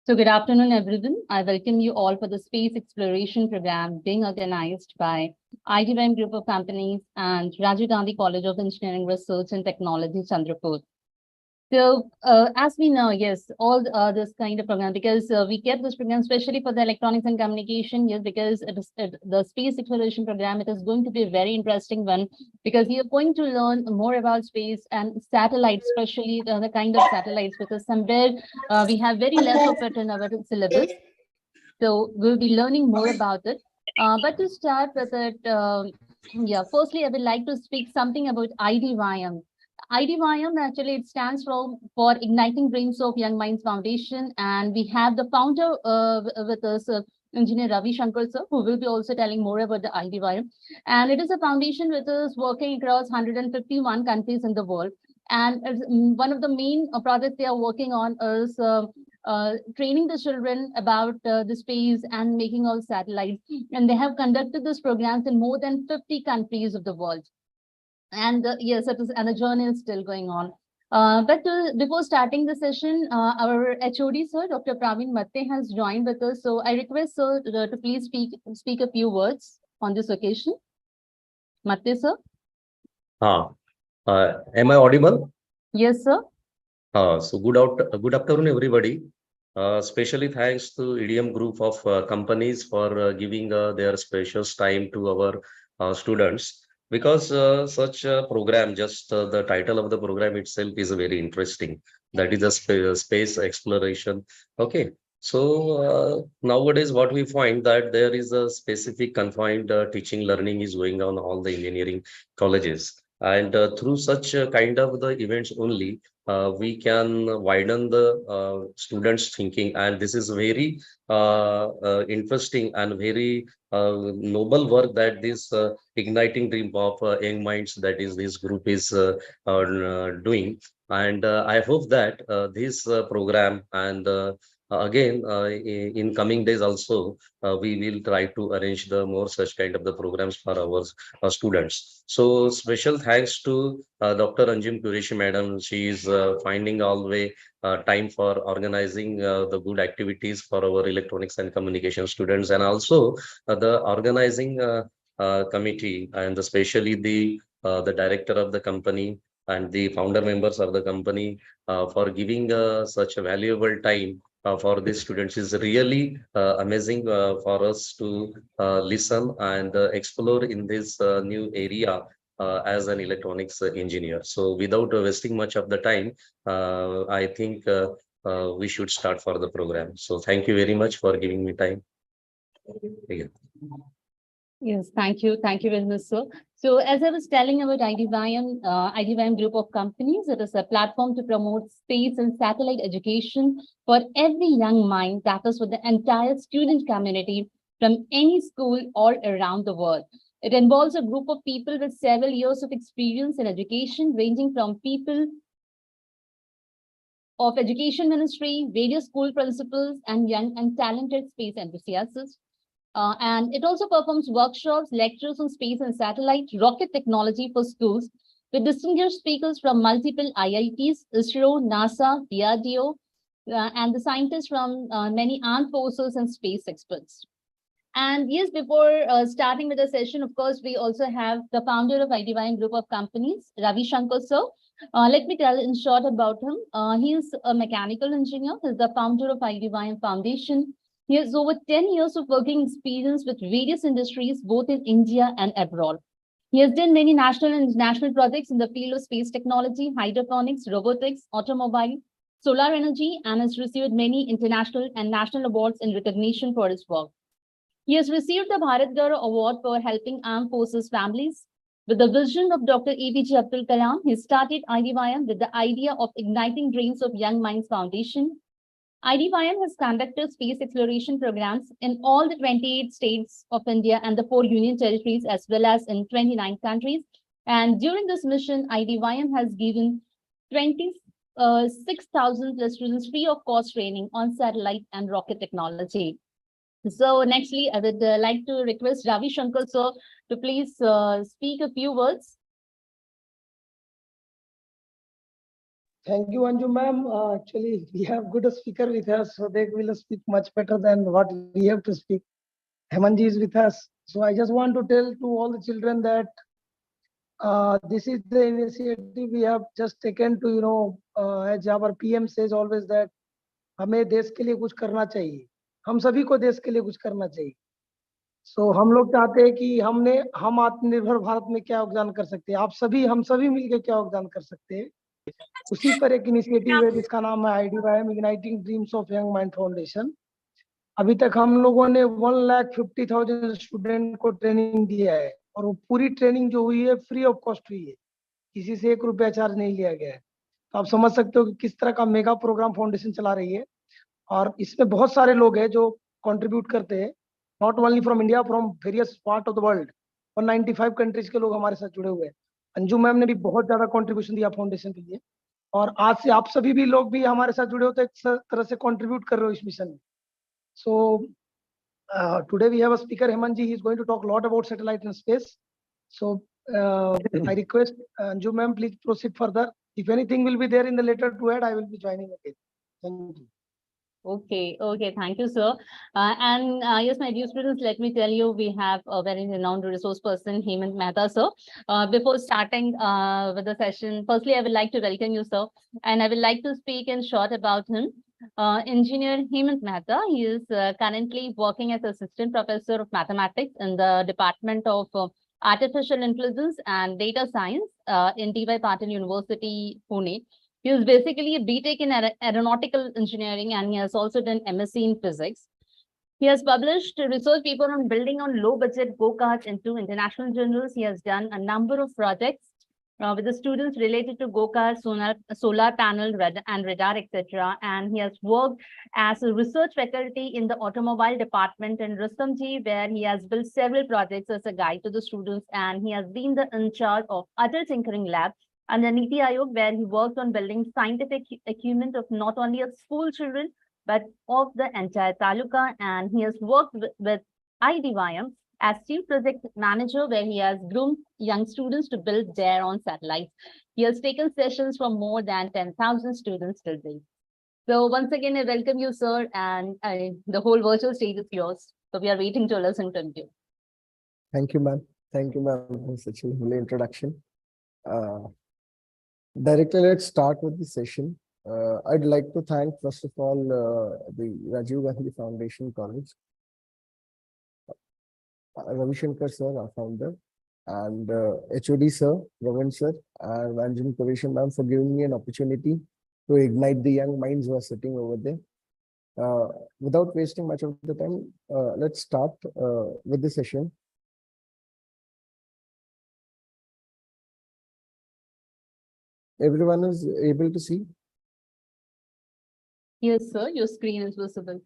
So good afternoon, everyone. I welcome you all for the Space Exploration Program being organized by IDBM Group of Companies and Rajiv Gandhi College of Engineering Research and Technology, Chandrapur. So as we know, yes, all this kind of program, because we kept this program especially for the electronics and communication, yes, because the space exploration program, it is going to be a very interesting one, because you're going to learn more about space and satellites, especially the kind of satellites, because somewhere we have very less of it in our syllabus. So we'll be learning more about it. But to start with it, yeah, firstly, I would like to speak something about IDYM. IDYM actually it stands for Igniting Dreams of Young Minds Foundation, and we have the founder with us, Engineer Ravi Shankar sir, who will be also telling more about the IDYM. And it is a foundation which is working across 151 countries in the world. And one of the main projects they are working on is training the children about the space and making all satellites. And they have conducted these programs in more than 50 countries of the world. And yes, it is, and the journey is still going on. Before starting the session, our HOD sir, Dr. Praveen Matte, has joined with us. So I request sir to please speak a few words on this occasion. Matte sir. Am I audible? Yes, sir. So good afternoon, everybody. Especially thanks to EDM group of companies for giving their precious time to our students, because such a program, just the title of the program itself is very interesting. That is a space exploration. Okay. So nowadays, what we find that there is a specific confined teaching learning is going on all the engineering colleges, and through such kind of the events only we can widen the students' thinking, and this is very interesting and very noble work that this igniting dream of young minds, that is this group is doing. And I hope that this program and again in coming days also we will try to arrange the more such kind of the programs for our students. So special thanks to Dr. Anjum Qureshi madam. She is finding all the way time for organizing the good activities for our electronics and communication students, and also the organizing committee, and especially the director of the company and the founder members of the company for giving such a valuable time for these students. Is really amazing for us to listen and explore in this new area as an electronics engineer. So without wasting much of the time, I think we should start for the program. So thank you very much for giving me time. Yeah. Yes, thank you. Thank you very much, sir. So as I was telling about IDYM group of companies, it is a platform to promote space and satellite education for every young mind, that is for the entire student community from any school all around the world. It involves a group of people with several years of experience in education, ranging from people of education ministry, various school principals, and young and talented space enthusiasts. And it also performs workshops, lectures on space and satellite rocket technology for schools with distinguished speakers from multiple IITs, ISRO, NASA, DRDO, and the scientists from many armed forces and space experts. And yes, before starting with the session, of course, we also have the founder of IDYM Group of Companies, Ravi Shankar sir. Let me tell in short about him. He is a mechanical engineer. He is the founder of IDYM Foundation. He has over 10 years of working experience with various industries, both in India and abroad. He has done many national and international projects in the field of space technology, hydroponics, robotics, automobile, solar energy, and has received many international and national awards in recognition for his work. He has received the Bharat Gaurav Award for helping armed forces families. With the vision of Dr. APJ Abdul Kalam, he started IDYM with the idea of igniting dreams of Young Minds Foundation. IDYM has conducted space exploration programs in all the 28 states of India and the 4 union territories, as well as in 29 countries. And during this mission, IDYM has given 26,000 plus students free of cost training on satellite and rocket technology. So nextly, I would like to request Ravi Shankar sir to please speak a few words. Thank you, Anju ma'am. Actually, we have good speaker with us, so they will speak much better than what we have to speak. Hemanji is with us. So I just want to tell to all the children that this is the initiative we have just taken to, as our PM says always that हमें देश के लिए कुछ करना चाहिए. हम सभी को देश के लिए कुछ करना चाहिए. सो हम लोग चाहते हैं कि हम आत्मनिर्भर भारत में क्या योगदान कर सकते हैं. हम सभी मिलकर क्या योगदान कर सकते हैं. उसी पर एक इनिशिएटिव है जिसका नाम है IDYM igniting dreams of young mind foundation. अभी तक हम लोगों ने 1,50,000 स्टूडेंट को ट्रेनिंग दिया है और वो पूरी ट्रेनिंग जो हुई है फ्री ऑफ कॉस्ट हुई है. किसी से 1 रुपया चार्ज नहीं लिया गया है. तो आप समझ सकते हो कि किस तरह का मेगा प्रोग्राम फाउंडेशन चला रही है. और इसमें बहुत सारे लोग हैं जो कंट्रीब्यूट करते हैं, not only from India, from various part of the world. 195 countries के लोग हमारे साथ जुड़े हुए हैं. अंजू मैम ने भी बहुत ज्यादा कंट्रीब्यूशन दिया फाउंडेशन के लिए. और आज से आप सभी भी लोग भी हमारे साथ जुड़े हो तो एक तरह से कंट्रीब्यूट कर रहे हो इस मिशन में. सो today we have a speaker, Hemanji. He is going to talk a lot about satellite and space. So I request Anju ma'am, please proceed further. If anything will be there in the letter to add, I will be joining again. Thank you. Okay, thank you, sir. Yes, my dear students, let me tell you, we have a very renowned resource person, Hemant Mehta, sir. Before starting with the session, firstly, I would like to welcome you, sir, and I would like to speak in short about him. Engineer Hemant Mehta, he is currently working as Assistant Professor of Mathematics in the Department of Artificial Intelligence and Data Science in D.Y. Patil University, Pune. He is basically a BTech in aeronautical engineering, and he has also done MSc in physics. He has published a research paper on building on low-budget go-karts into international journals. He has done a number of projects with the students related to go-karts, solar panel, and radar, etc. And he has worked as a research faculty in the automobile department in Rustomjee, where he has built several projects as a guide to the students. And he has been in charge of Atal Tinkering Lab and the Niti Aayog, where he worked on building scientific acumen of not only of school children, but of the entire taluka. And he has worked with IDYM as Chief Project Manager, where he has groomed young students to build their own satellites. He has taken sessions from more than 10,000 students till date. So once again, I welcome you, sir, and the whole virtual stage is yours. So we are waiting to listen to you. Thank you, ma'am. Thank you, ma'am, for such a lovely introduction. Directly, let's start with the session. I'd like to thank, first of all, the Rajiv Gandhi Foundation College, Ravi Shankar sir, our founder, and HOD sir, Ravan sir, and Anjum Kavishan ma'am for giving me an opportunity to ignite the young minds who are sitting over there. Without wasting much of the time, let's start with the session. Everyone is able to see? Yes, sir, your screen is visible.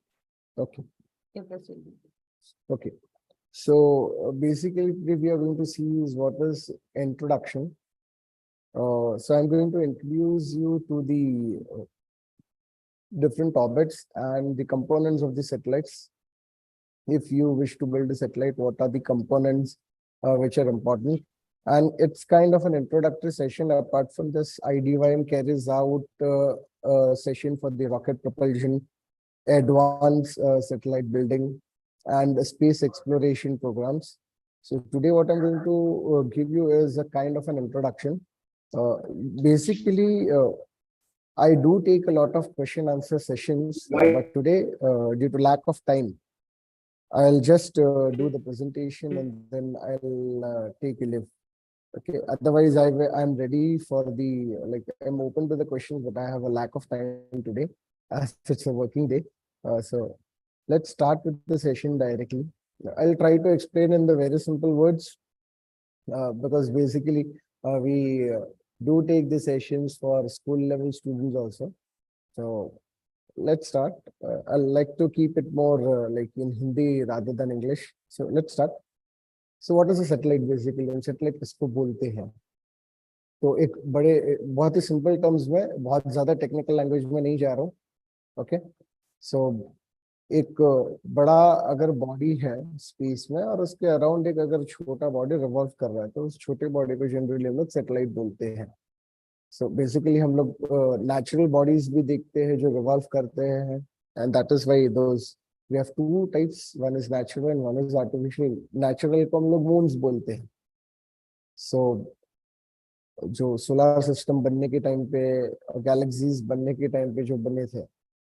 Okay. Okay. So basically, we are going to see is what is introduction. So I'm going to introduce you to the different orbits and the components of the satellites. If you wish to build a satellite, what are the components which are important? And it's kind of an introductory session. Apart from this, IDYM carries out a session for the rocket propulsion, advanced satellite building, and space exploration programs. So today what I'm going to give you is a kind of an introduction. Basically, I do take a lot of question answer sessions, but today, due to lack of time, I'll just do the presentation and then I'll take a leave. Okay, otherwise I'm ready for the, I'm open to the questions, but I have a lack of time today as it's a working day. So let's start with the session directly. I'll try to explain in the very simple words because basically we do take the sessions for school level students also. So let's start. I'll like to keep it more like in Hindi rather than English. So let's start. So what is a satellite basically? And satellite किसको बोलते हैं? तो एक बहुत ही simple terms में, बहुत ज़्यादा technical language में नहीं जा रहा हूँ. Okay. So एक बड़ा अगर बॉडी है स्पेस में और उसके अराउंड एक अगर छोटा बॉडी रिवॉल्व कर रहा है तो उस छोटे बॉडी को जनरली हम लोग सैटेलाइट बोलते हैं. So basically हम लोग natural bodies भी देखते हैं जो revolve करते हैं, and that is why those we have two types. One is natural and one is artificial. Natural को हम लोग moons बोलते हैं. So जो सोलर सिस्टम बनने के टाइम पे, गैलेक्सीज बनने के टाइम पे जो बने थे,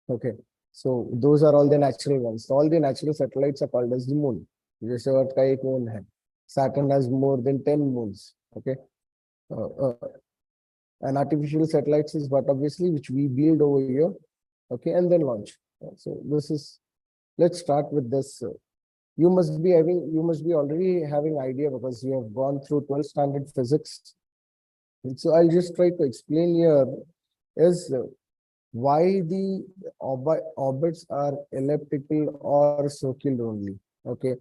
okay, so those are all the natural ones. So all the natural satellites are called as the moon. जैसे अर्थ का एक moon है, Saturn has more than 10 moons. Okay, and artificial satellites is what obviously which we build over here, okay, and then launch. So this is, let's start with this. You must be already having idea because you have gone through 12th standard physics. And so I'll just try to explain here is why the orbits are elliptical or circular only. Okay,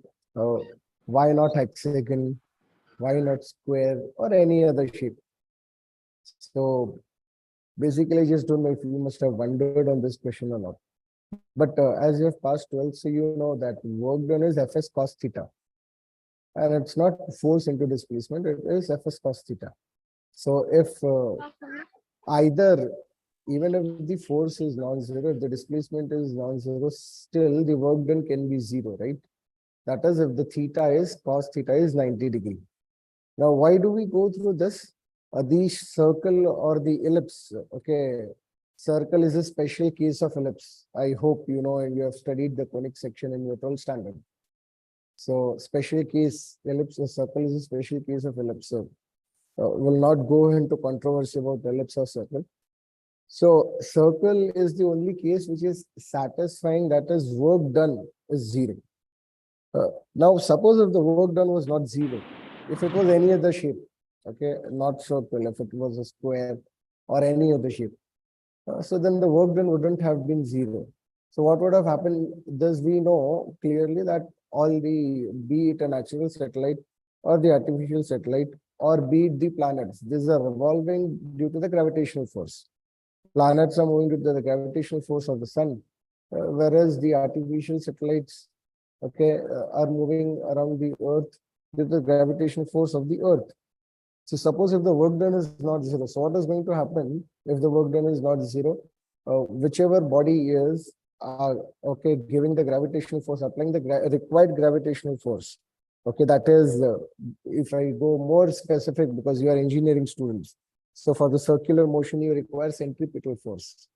why not hexagon? Why not square or any other shape? So basically, I just don't know if you must have wondered on this question or not. But as you have passed 12th, so you know that work done is Fs cos theta. And it's not force into displacement, it is Fs cos theta. So if either, even if the force is non-zero, if the displacement is non-zero, still the work done can be zero, right? That is if the theta is, cos theta is 90 degree. Now, why do we go through this? The circle or the ellipse, okay, circle is a special case of ellipse. I hope you know and you have studied the conic section in your 12th standard. So special case ellipse, a circle is a special case of ellipse. So will not go into controversy about ellipse or circle. So circle is the only case which is satisfying, that is work done is zero. Now suppose if the work done was not zero, if it was any other shape, okay, not circle, if it was a square or any other shape, so then the work done wouldn't have been zero. So what would have happened? Thus we know clearly that all the, be it a natural satellite or the artificial satellite, or be it the planets, these are revolving due to the gravitational force. Planets are moving due to the gravitational force of the sun, whereas the artificial satellites, okay, are moving around the earth due to the gravitational force of the earth. So suppose if the work done is not zero, so what is going to happen if the work done is not zero? Whichever body is, okay, giving the gravitational force, applying the required gravitational force. Okay, that is, if I go more specific, because you are engineering students. So for the circular motion, you require centripetal force.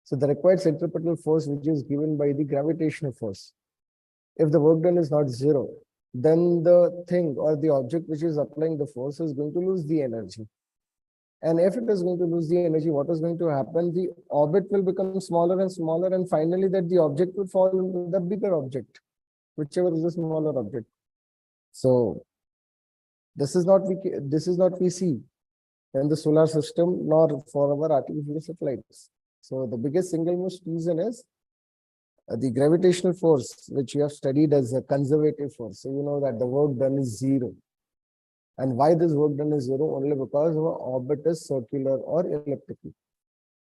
So the required centripetal force, which is given by the gravitational force. If the work done is not zero, then the thing or the object which is applying the force is going to lose the energy. And if it is going to lose the energy, what is going to happen? The orbit will become smaller and smaller, and finally that the object will fall into the bigger object, whichever is the smaller object. So this is not we see in the solar system, nor for our artificial satellites. So the biggest single most reason is the gravitational force, which you have studied as a conservative force. So you know that the work done is zero. And why this work done is zero? Only because our orbit is circular or elliptical.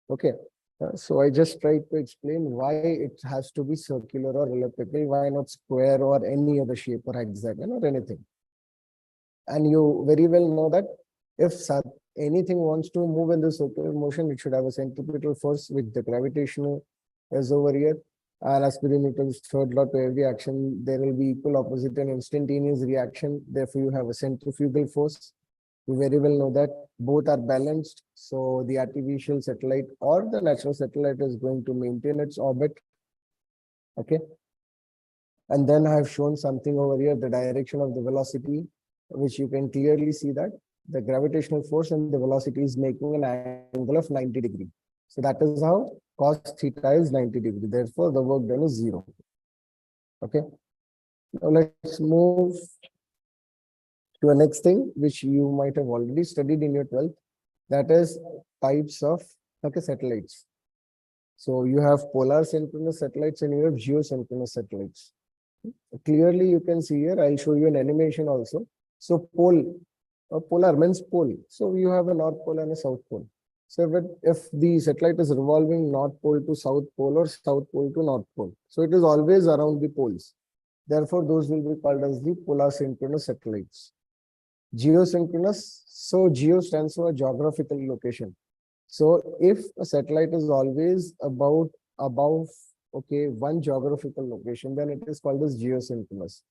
Okay. So I just tried to explain why it has to be circular or elliptical, why not square or any other shape or hexagon or anything. And you very well know that if anything wants to move in the circular motion, it should have a centripetal force, which the gravitational is over here. And as per Newton's third law, to every action, there will be equal, opposite, and instantaneous reaction. Therefore, you have a centrifugal force. You very well know that both are balanced. So the artificial satellite or the natural satellite is going to maintain its orbit. Okay. And then I have shown something over here, the direction of the velocity, which you can clearly see that the gravitational force and the velocity is making an angle of 90 degree. So that is how cos theta is 90 degree. Therefore, the work done is zero. Okay. Now let's move to a next thing, which you might have already studied in your 12th. That is types of satellites. So you have polar synchronous satellites and you have geosynchronous satellites. Clearly, you can see here, I'll show you an animation also. So polar means pole. So you have a north pole and a south pole. So if the satellite is revolving north pole to south pole or south pole to north pole, so it is always around the poles. Therefore, those will be called as the polar synchronous satellites. Geosynchronous, so geo stands for geographical location. So if a satellite is always about above, okay, one geographical location, then it is called as geosynchronous.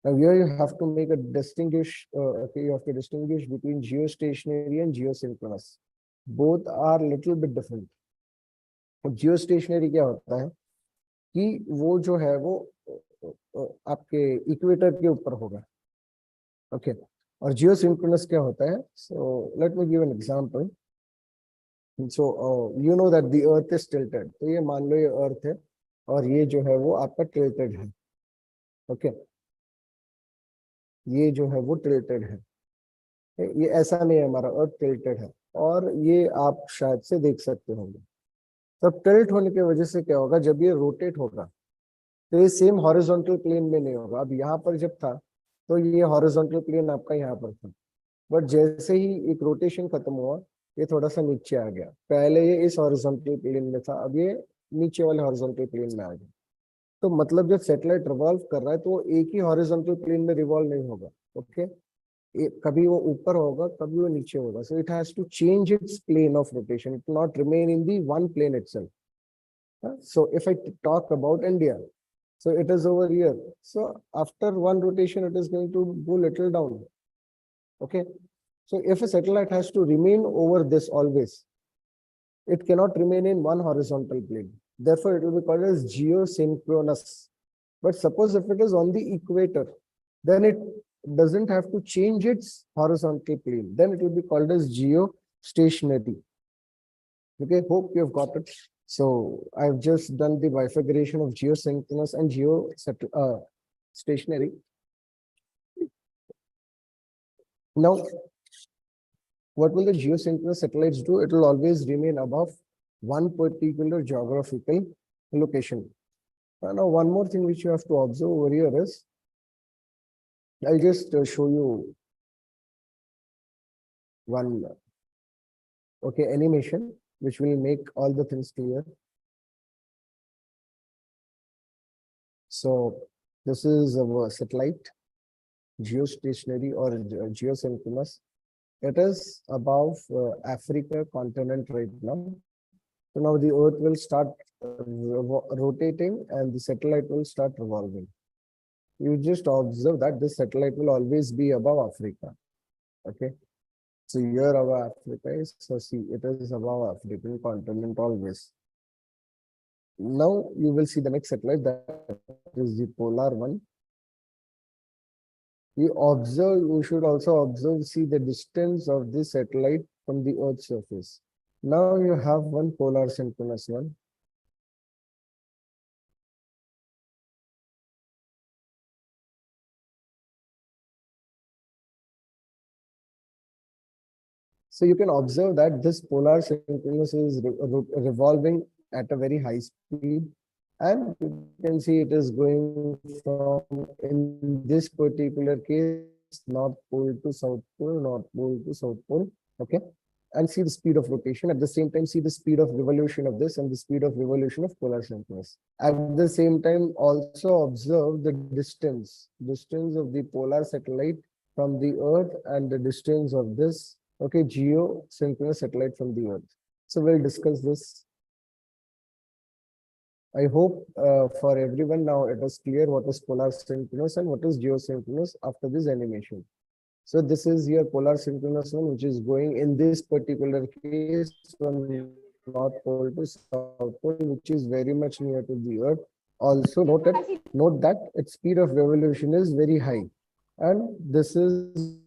Now here you have to make a okay, you have to distinguish between geostationary and geosynchronous. Both are little bit different. Geostationary क्या होता है कि वो जो है वो आपके equator के ऊपर होगा, ओके, और जियोसिंक्रोनस क्या होता है? So let me give an example. So you know that the earth is tilted. तो ये मान लो ये अर्थ है और ये जो है वो आपका टिल्टेड है, ओके, ये जो है वो टिल्टेड है. ये ऐसा नहीं है, हमारा अर्थ टिल्टेड है और ये आप शायद से देख सकते होंगे. तब टिल्ट होने की वजह से क्या होगा, जब ये रोटेट होगा तो ये सेम हॉरिजॉन्टल प्लेन में नहीं होगा. अब यहाँ पर जब था तो ये हॉरिजॉन्टल प्लेन आपका यहाँ पर था, बट जैसे ही एक रोटेशन खत्म हुआ ये थोड़ा सा नीचे आ गया. पहले ये इस हॉरिजॉन्टल प्लेन में था, अब ये नीचे वाले हॉरिजॉन्टल प्लेन में आ गया. तो मतलब जब सैटेलाइट रिवॉल्व कर रहा है तो वो एक ही हॉरिजॉन्टल प्लेन में रिवॉल्व नहीं होगा, ओके. कभी वो ऊपर होगा, कभी वो नीचे होगा. So it has to change its plane of rotation, it not remain in the one plane itself. So if I talk about India, so it is over here. So after one rotation, it is going to go little down. Okay. So if a satellite has to remain over this always, it cannot remain in one horizontal plane. Therefore, it will be called as geosynchronous. But suppose if it is on the equator, then it doesn't have to change its horizontal plane. Then it will be called as geostationary. Okay, hope you have got it. So I've just done the bifurcation of geosynchronous and geostationary. Now, what will the geosynchronous satellites do? It will always remain above one particular geographical location. Now, one more thing which you have to observe over here is, I'll just show you one animation which will make all the things clear. So this is a satellite, geostationary or geosynchronous. It is above Africa continent right now. So now the Earth will start rotating and the satellite will start revolving. You just observe that this satellite will always be above Africa. Okay. So here our Africa is, so see, it is above African continent always. Now you will see the next satellite, that is the polar one. You should also observe, see the distance of this satellite from the Earth's surface. Now you have one polar synchronous one. So you can observe that this polar synchronous is revolving at a very high speed, and you can see it is going from, in this particular case, North Pole to South Pole, North Pole to South Pole, okay? And see the speed of rotation. At the same time, see the speed of revolution of this and the speed of revolution of polar synchronous. At the same time, also observe the distance of the polar satellite from the Earth and the distance of this, okay, geosynchronous satellite from the Earth. So we'll discuss this. I hope for everyone now it is clear what is polar synchronous and what is geosynchronous after this animation. So this is your polar synchronous one, which is going in this particular case from North Pole to South Pole, which is very much near to the Earth. Also note that its speed of revolution is very high. And this is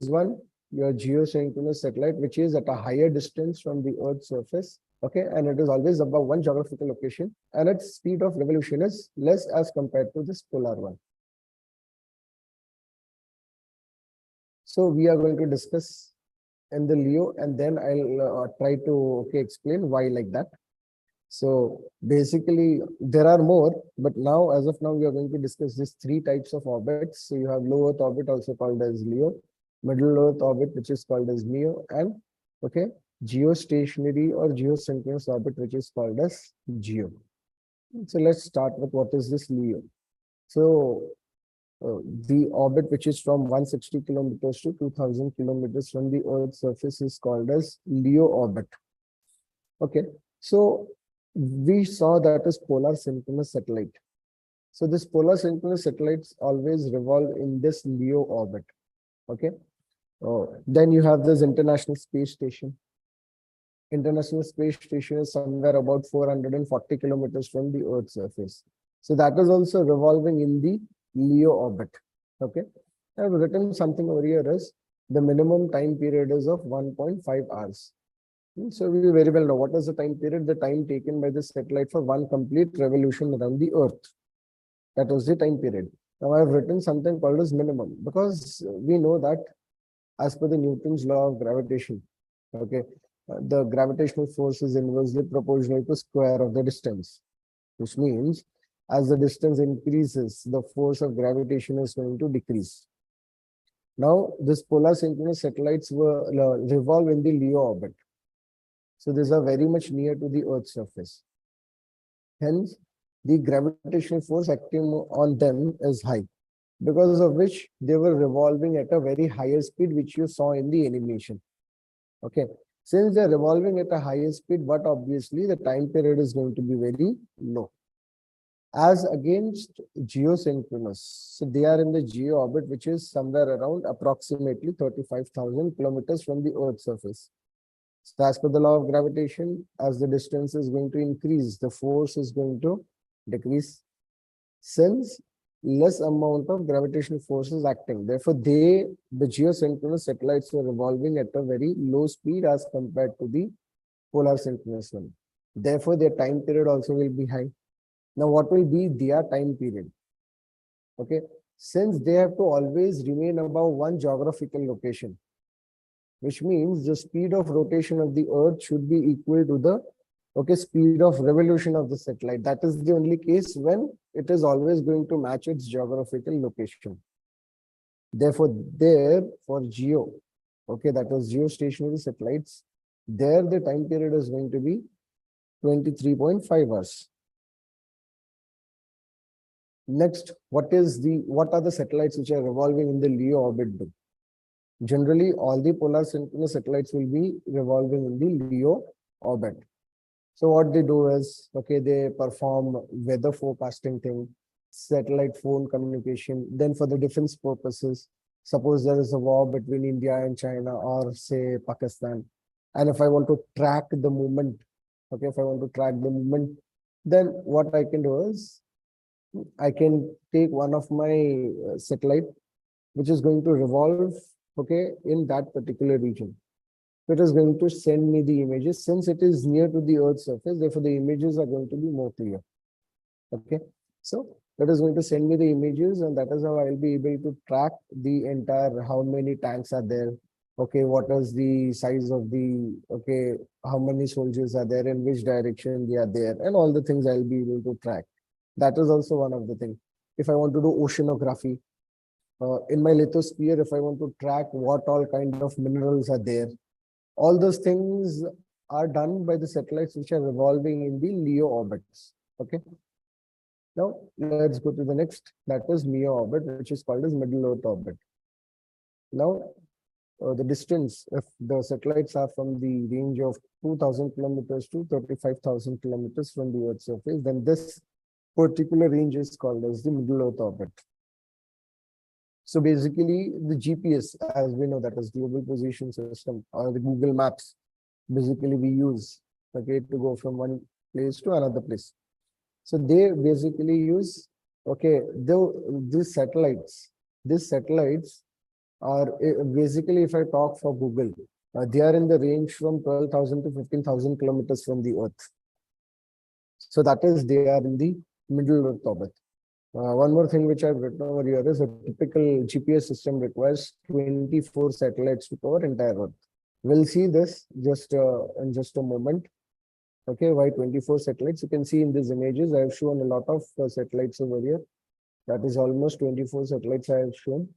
one, your geosynchronous satellite, which is at a higher distance from the Earth's surface. Okay, and it is always above one geographical location, and its speed of revolution is less as compared to this polar one. So we are going to discuss in the LEO, and then I'll try to explain why like that. So basically there are more, but now as of now we are going to discuss these three types of orbits. So you have low Earth orbit, also called as LEO, middle Earth orbit, which is called as MEO, and geostationary or geosynchronous orbit, which is called as GEO. So let's start with what is this LEO. So the orbit which is from 160 kilometers to 2000 kilometers from the Earth's surface is called as LEO orbit. Okay, so we saw that is polar synchronous satellite. So this polar synchronous satellites always revolve in this LEO orbit. Okay. Then you have this International Space Station. International Space Station is somewhere about 440 kilometers from the Earth's surface. So that is also revolving in the LEO orbit. Okay. I've written something over here is the minimum time period is of 1.5 hours. So we very well know what is the time period, the time taken by the satellite for one complete revolution around the Earth. That was the time period. Now I've written something called as minimum because we know that as per the Newton's law of gravitation, okay, the gravitational force is inversely proportional to square of the distance, which means as the distance increases, the force of gravitation is going to decrease. Now, this polar synchronous satellites revolve in the LEO orbit. So these are very much near to the Earth's surface. Hence, the gravitational force acting on them is high, because of which they were revolving at a very higher speed, which you saw in the animation. Okay. Since they're revolving at a higher speed, but obviously the time period is going to be very low. As against geosynchronous, so they are in the geo orbit, which is somewhere around approximately 35,000 kilometers from the Earth's surface. So as per the law of gravitation, as the distance is going to increase, the force is going to decrease. Since less amount of gravitational force is acting, therefore the geosynchronous satellites are revolving at a very low speed as compared to the polar synchronous one. Therefore, their time period also will be high. Now, what will be their time period? Okay, since they have to always remain above one geographical location, which means the speed of rotation of the Earth should be equal to the speed of revolution of the satellite. That is the only case when it is always going to match its geographical location. Therefore, there for geo, that was geostationary satellites, there the time period is going to be 23.5 hours. Next, what are the satellites which are revolving in the LEO orbit do? Generally, all the polar synchronous satellites will be revolving in the LEO orbit. So what they do is, they perform weather forecasting thing, satellite phone communication. Then for the defense purposes, suppose there is a war between India and China or say Pakistan. And if I want to track the movement, then what I can do is, I can take one of my satellite, which is going to revolve, in that particular region. So it is going to send me the images. Since it is near to the Earth's surface, therefore the images are going to be more clear. Okay, so that is going to send me the images, and that is how I'll be able to track the entire, how many tanks are there. Okay, what is the size of the, how many soldiers are there, in which direction they are there, and all the things I'll be able to track. That is also one of the things. If I want to do oceanography, in my lithosphere, if I want to track what all kind of minerals are there, all those things are done by the satellites which are revolving in the LEO orbits. Okay. Now let's go to the next. That is MEO orbit, which is called as middle Earth orbit. Now, the distance, if the satellites are from the range of 2,000 kilometers to 35,000 kilometers from the Earth's surface, then this particular range is called as the middle Earth orbit. So basically, the GPS, as we know, that is global position system, or the Google Maps, basically we use to go from one place to another place. So they basically use these satellites are basically, if I talk for Google, they are in the range from 12,000 to 15,000 kilometers from the Earth. So that is, they are in the middle Earth orbit. One more thing which I've written over here is a typical GPS system requires 24 satellites to cover entire Earth. We'll see this just in just a moment. Okay, why 24 satellites? You can see in these images, I have shown a lot of satellites over here. That is almost 24 satellites I have shown.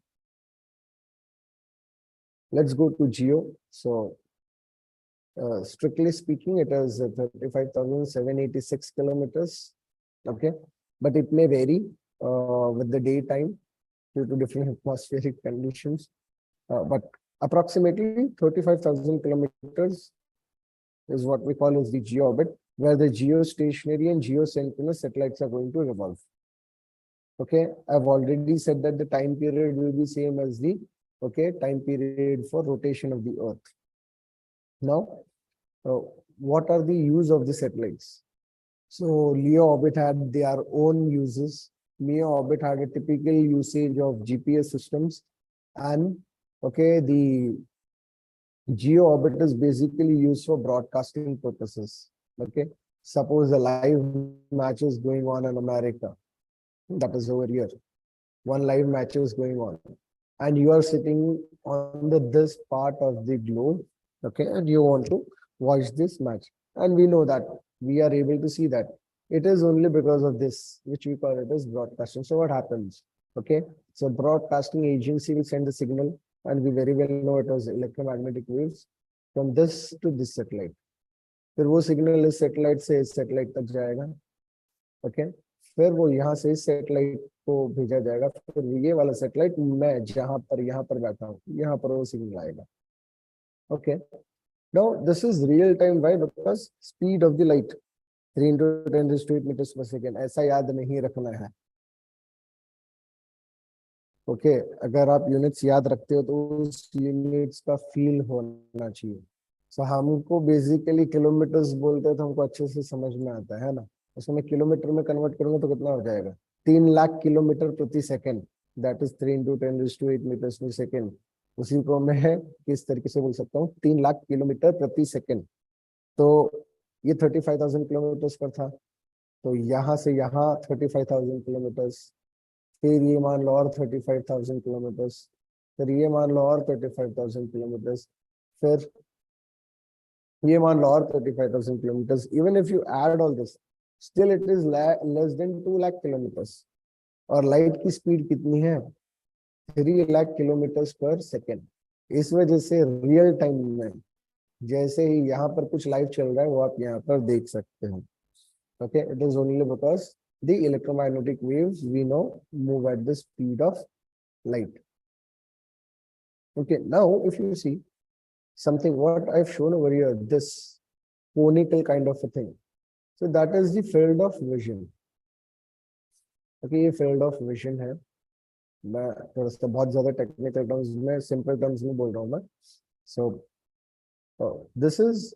Let's go to geo. So strictly speaking, it is 35,786 kilometers. Okay, but it may vary with the daytime due to different atmospheric conditions. But approximately 35,000 kilometers is what we call as the GeoOrbit, where the geostationary and geosynchronous satellites are going to revolve. Okay, I've already said that the time period will be same as the time period for rotation of the Earth. Now, what are the use of the satellites? So LEO orbit had their own uses. MEO orbit had a typical usage of GPS systems, and the GEO orbit is basically used for broadcasting purposes. Okay, suppose a live match is going on in America, that is over here. One live match is going on, and you are sitting on this part of the globe, okay, and you want to watch this match. And we know that we are able to see that it is only because of this, which we call it as broadcasting. So what happens? Okay, so broadcasting agency will send the signal, and we very well know it as electromagnetic waves from this to this satellite. फिर वो signal इस satellite से इस satellite तक जाएगा, okay, फिर वो यहाँ से इस सैटेलाइट को भेजा जाएगा, फिर ये वाला सैटेलाइट मैं जहां पर यहाँ पर बैठा हूँ यहाँ पर वो सिग्नल आएगा. Okay, now this is real time. Why? Because speed of the light 3 × 10⁸ metres per second. ऐसा याद नहीं रखना है. ओके, अगर आप यूनिट्स याद रखते हो तो उस यूनिट्स का फील होना चाहिए. सो हमको बेसिकली किलोमीटर्स बोलते हैं तो हमको अच्छे से समझ में आता है ना. उसको मैं किलोमीटर में कन्वर्ट करूंगा तो कितना हो जाएगा? 3 लाख किलोमीटर प्रति second. That is 3 × 10⁸ metres per second. उसी को मैं किस तरीके से बोल सकता हूँ? 3 लाख किलोमीटर प्रति सेकेंड. तो ये 35,000 किलोमीटर पर था, तो यहाँ से यहाँ 35,000 किलोमीटर्स, फिर ये मान लो और 35,000 किलोमीटर्स, फिर ये मान लो और 35,000 किलोमीटर्स, फिर ये मान लो और 35,000 kilometres. Even if you add all this, still it is less than 2 lakh kilometres. और लाइट की स्पीड कितनी है? 3 लाख किलोमीटर्स पर सेकेंड. इस वजह से रियल टाइम में जैसे ही यहाँ पर कुछ लाइव चल रहा है वो आप यहाँ पर देख सकते हो. Okay, it is only because the electromagnetic waves we know move at the speed of light. Okay, now if you see something what I've shown over here, this conical kind of a thing, so that is the field of vision. Okay, ये field of vision है. मैं थोड़ा सा बहुत ज्यादा technical terms में, simple terms में बोल रहा हूँ मैं. So this is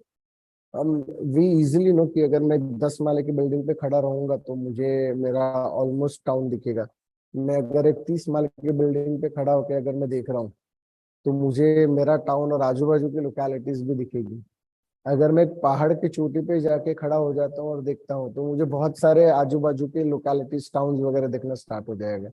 we easily know कि अगर मैं 10 माले की बिल्डिंग पे खड़ा रहूंगा तो मुझे मेरा ऑलमोस्ट टाउन दिखेगा. मैं अगर एक 30 माले की बिल्डिंग पे खड़ा होकर अगर मैं देख रहा हूँ तो मुझे मेरा टाउन और आजू बाजू की लोकेलिटीज भी दिखेगी. अगर मैं एक पहाड़ की चोटी पे जाके खड़ा हो जाता हूँ और देखता हूँ तो मुझे बहुत सारे आजू बाजू के लोकेलिटीज, टाउन्स वगैरह दिखना स्टार्ट हो जाएगा.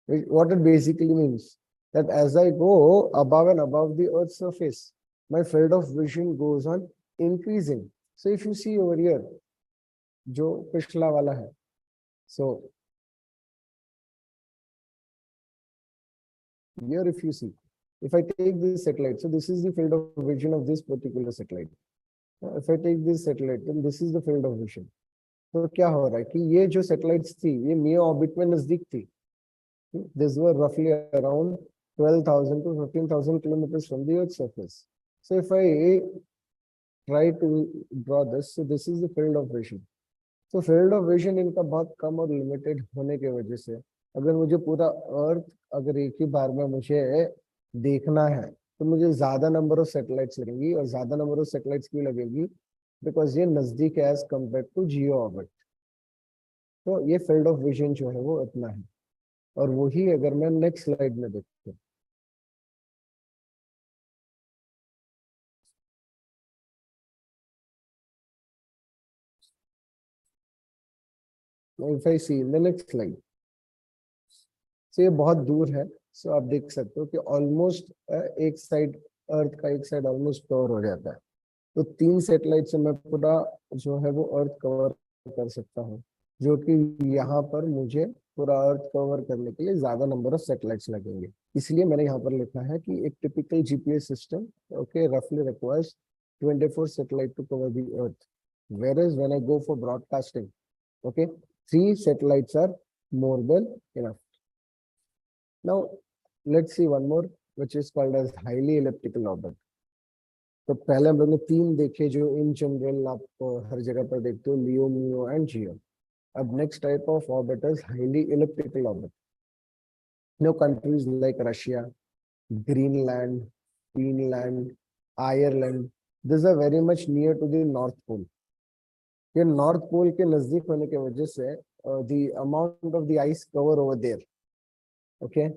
What it basically means that as I go above and above the earth surface, my field of vision goes on increasing. So if you see over here, जो पिछला वाला है, so here if you see, if I take this satellite, so this is the field of vision of this particular satellite. If I take this satellite, then this is the field of vision. तो क्या हो रहा है कि ये जो satellites थी ये MEO ऑर्बिट में नजदीक थी. These were roughly around 12,000 to 15,000 kilometers from the Earth's surface. So if I try to draw this, so this is the field of vision. So field of vision इनका बहुत कम और limited होने की वजह से अगर मुझे पूरा अर्थ अगर एक ही बार में मुझे देखना है तो मुझे ज्यादा नंबर ऑफ सैटेलाइट्स लगेंगी. और ज्यादा नंबर ऑफ सैटेलाइट्स क्यों लगेगी? बिकॉज ये नजदीक है as compare to geo orbit. तो ये फील्ड ऑफ विजन जो है वो इतना है. और वही अगर मैं नेक्स्ट स्लाइड में देखता हूँ, if I see in the next slide, so ये बहुत दूर है. सो आप देख सकते हो कि ऑलमोस्ट एक साइड अर्थ का एक साइड ऑलमोस्ट कवर हो जाता है. तो 3 सैटेलाइट से मैं पूरा जो है वो अर्थ कवर कर सकता हूँ, जो कि यहाँ पर मुझे पूरा अर्थ कवर करने के लिए ज्यादा नंबर ऑफ सैटेलाइट्स लगेंगे. इसलिए मैंने यहाँ पर लिखा है कि एक टिपिकल जीपीएस सिस्टम ओके रफली requires 24 satellite to cover the earth, whereas when I go for broadcasting, okay, 3 satellites are more than enough. Now let's see one more, which is called as highly elliptical orbit. तो पहले हम लोग ने 3 देखे जो in general आप हर जगह पर देखते हो, लियो, मियो एंड जियो. अब next type of orbit is highly elliptical orbit. No countries like Russia, Greenland, Finland, Ireland, this are very much near to the north pole. ये नॉर्थ पोल के नजदीक होने की वजह से the amount of the ice cover over there, okay,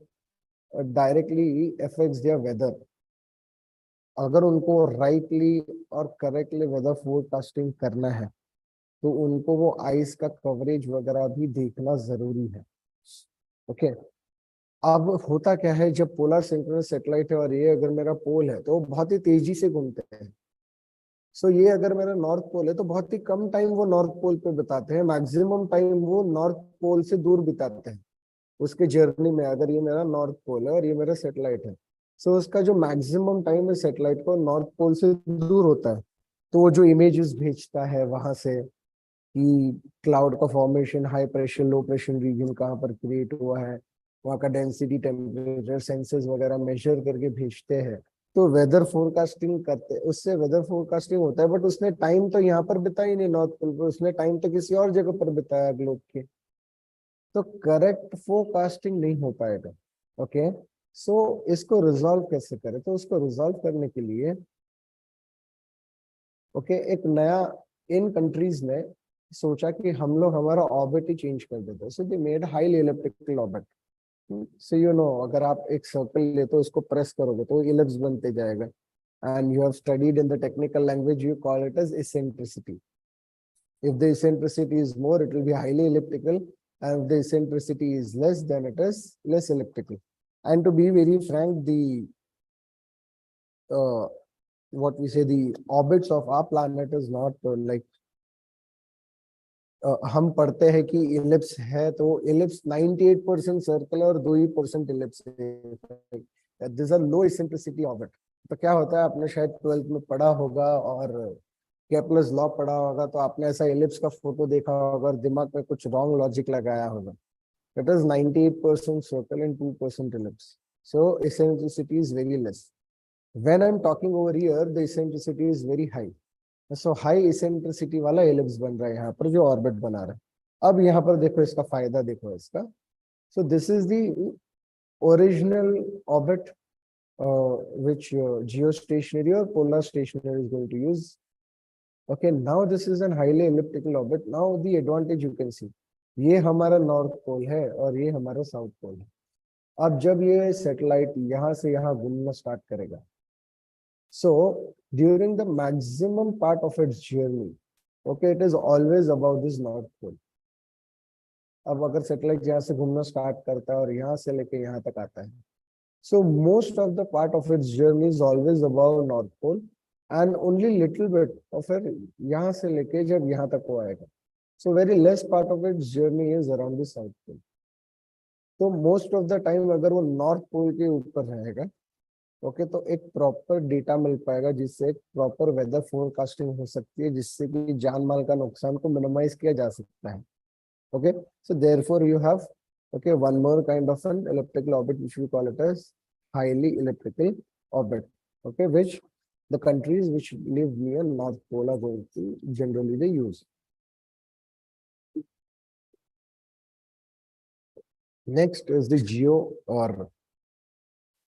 directly affects their weather. अगर उनको rightly और करेक्टली वेदर फोरकास्टिंग करना है तो उनको वो आइस का कवरेज वगैरह भी देखना जरूरी है. ओके, अब होता क्या है, जब पोलर सिंक्रोनस सैटेलाइट है और ये अगर मेरा पोल है तो वो बहुत ही तेजी से घूमते हैं. सो ये अगर मेरा नॉर्थ पोल है तो बहुत ही कम टाइम वो नॉर्थ पोल पे बिताते हैं, मैक्सिमम टाइम वो नॉर्थ पोल से दूर बिताते हैं उसके जर्नी में. अगर ये मेरा नॉर्थ पोल है और ये मेरा सैटेलाइट है, सो उसका जो मैक्सिमम टाइम है सैटेलाइट को नॉर्थ पोल से दूर होता है. तो वो जो इमेजेस भेजता है वहां से कि क्लाउड का formation, high pressure low pressure region कहाँ पर क्रिएट हुआ है, वहाँ का डेंसिटी, टेम्परेचर, सेंसेस वगैरह मेजर करके भेजते हैं. तो वेदर फोरकास्टिंग करते, उससे वेदर फोरकास्टिंग होता है. बट उसने टाइम तो यहाँ पर बिताया ही नहीं नॉर्थ पोल पर, उसने टाइम तो किसी और जगह पर बिताया ग्लोब के. तो करेक्ट फोरकास्टिंग नहीं हो पाएगा. ओके, सो इसको रिजॉल्व कैसे करें? तो उसको रिजॉल्व करने के लिए एक नया इन कंट्रीज ने सोचा कि हम लोग हमारा ऑर्बिट ही चेंज कर देते हैं. So they made highly elliptical orbit. So अगर आप एक सर्कल लेते हो, उसको प्रेस करोगे तो इलिप्स बनते जाएगा. And you have studied in the technical language, you call it as eccentricity. If the eccentricity is more, it will be highly elliptical, and if the eccentricity is less, then it is less elliptical. And to be very frank, the what we say, the orbits of our planet is not like हम पढ़ते हैं कि ellipse है तो ellipse 98% circle और 2% ellipse है. This are low eccentricity orbit. तो क्या होता है, आपने शायद 12th में पढ़ा होगा और केप्लर्स लॉ पढ़ा होगा, तो आपने ऐसा इलिप्स का फोटो देखा होगा और दिमाग में कुछ रॉन्ग लॉजिक लगाया होगा. It is 98% circle and 2% ellipse. So eccentricity is very less. When I'm talking over here, the eccentricity is very high. So high eccentricity वाला ellipse बन रहा है यहाँ पर जो ऑर्बिट बना रहा है. अब यहाँ पर देखो इसका फायदा देखो इसका. So this is the original orbit which geostationary or polar stationary is going to use. Okay, now this is an highly elliptical orbit. Now the advantage you can see, ये हमारा नॉर्थ पोल है और ये हमारा south pole है. अब जब ये सैटेलाइट यहाँ से यहाँ घूमना स्टार्ट करेगा, so during the maximum part of its journey, okay, it is always above this north pole. अब अगर सैटेलाइट यहाँ से घूमना स्टार्ट करता है और यहाँ से लेके यहाँ तक आता है, so most of the part of its journey is always above north pole, and only little bit of it यहाँ से लेके जब यहाँ तक वो आएगा, so very less part of its journey is around the south pole. तो most of the time अगर वो नॉर्थ पोल के ऊपर रहेगा, ओके, तो एक प्रॉपर डेटा मिल पाएगा जिससे एक प्रॉपर वेदर फोरकास्टिंग हो सकती है, जिससे कि जान माल का नुकसान को मिनिमाइज किया जा सकता है. Okay, so therefore you have one more kind of an elliptical orbit which we call it as highly elliptical orbit, okay, which the countries which live near north pole are going to generally they use. Next is the geo, or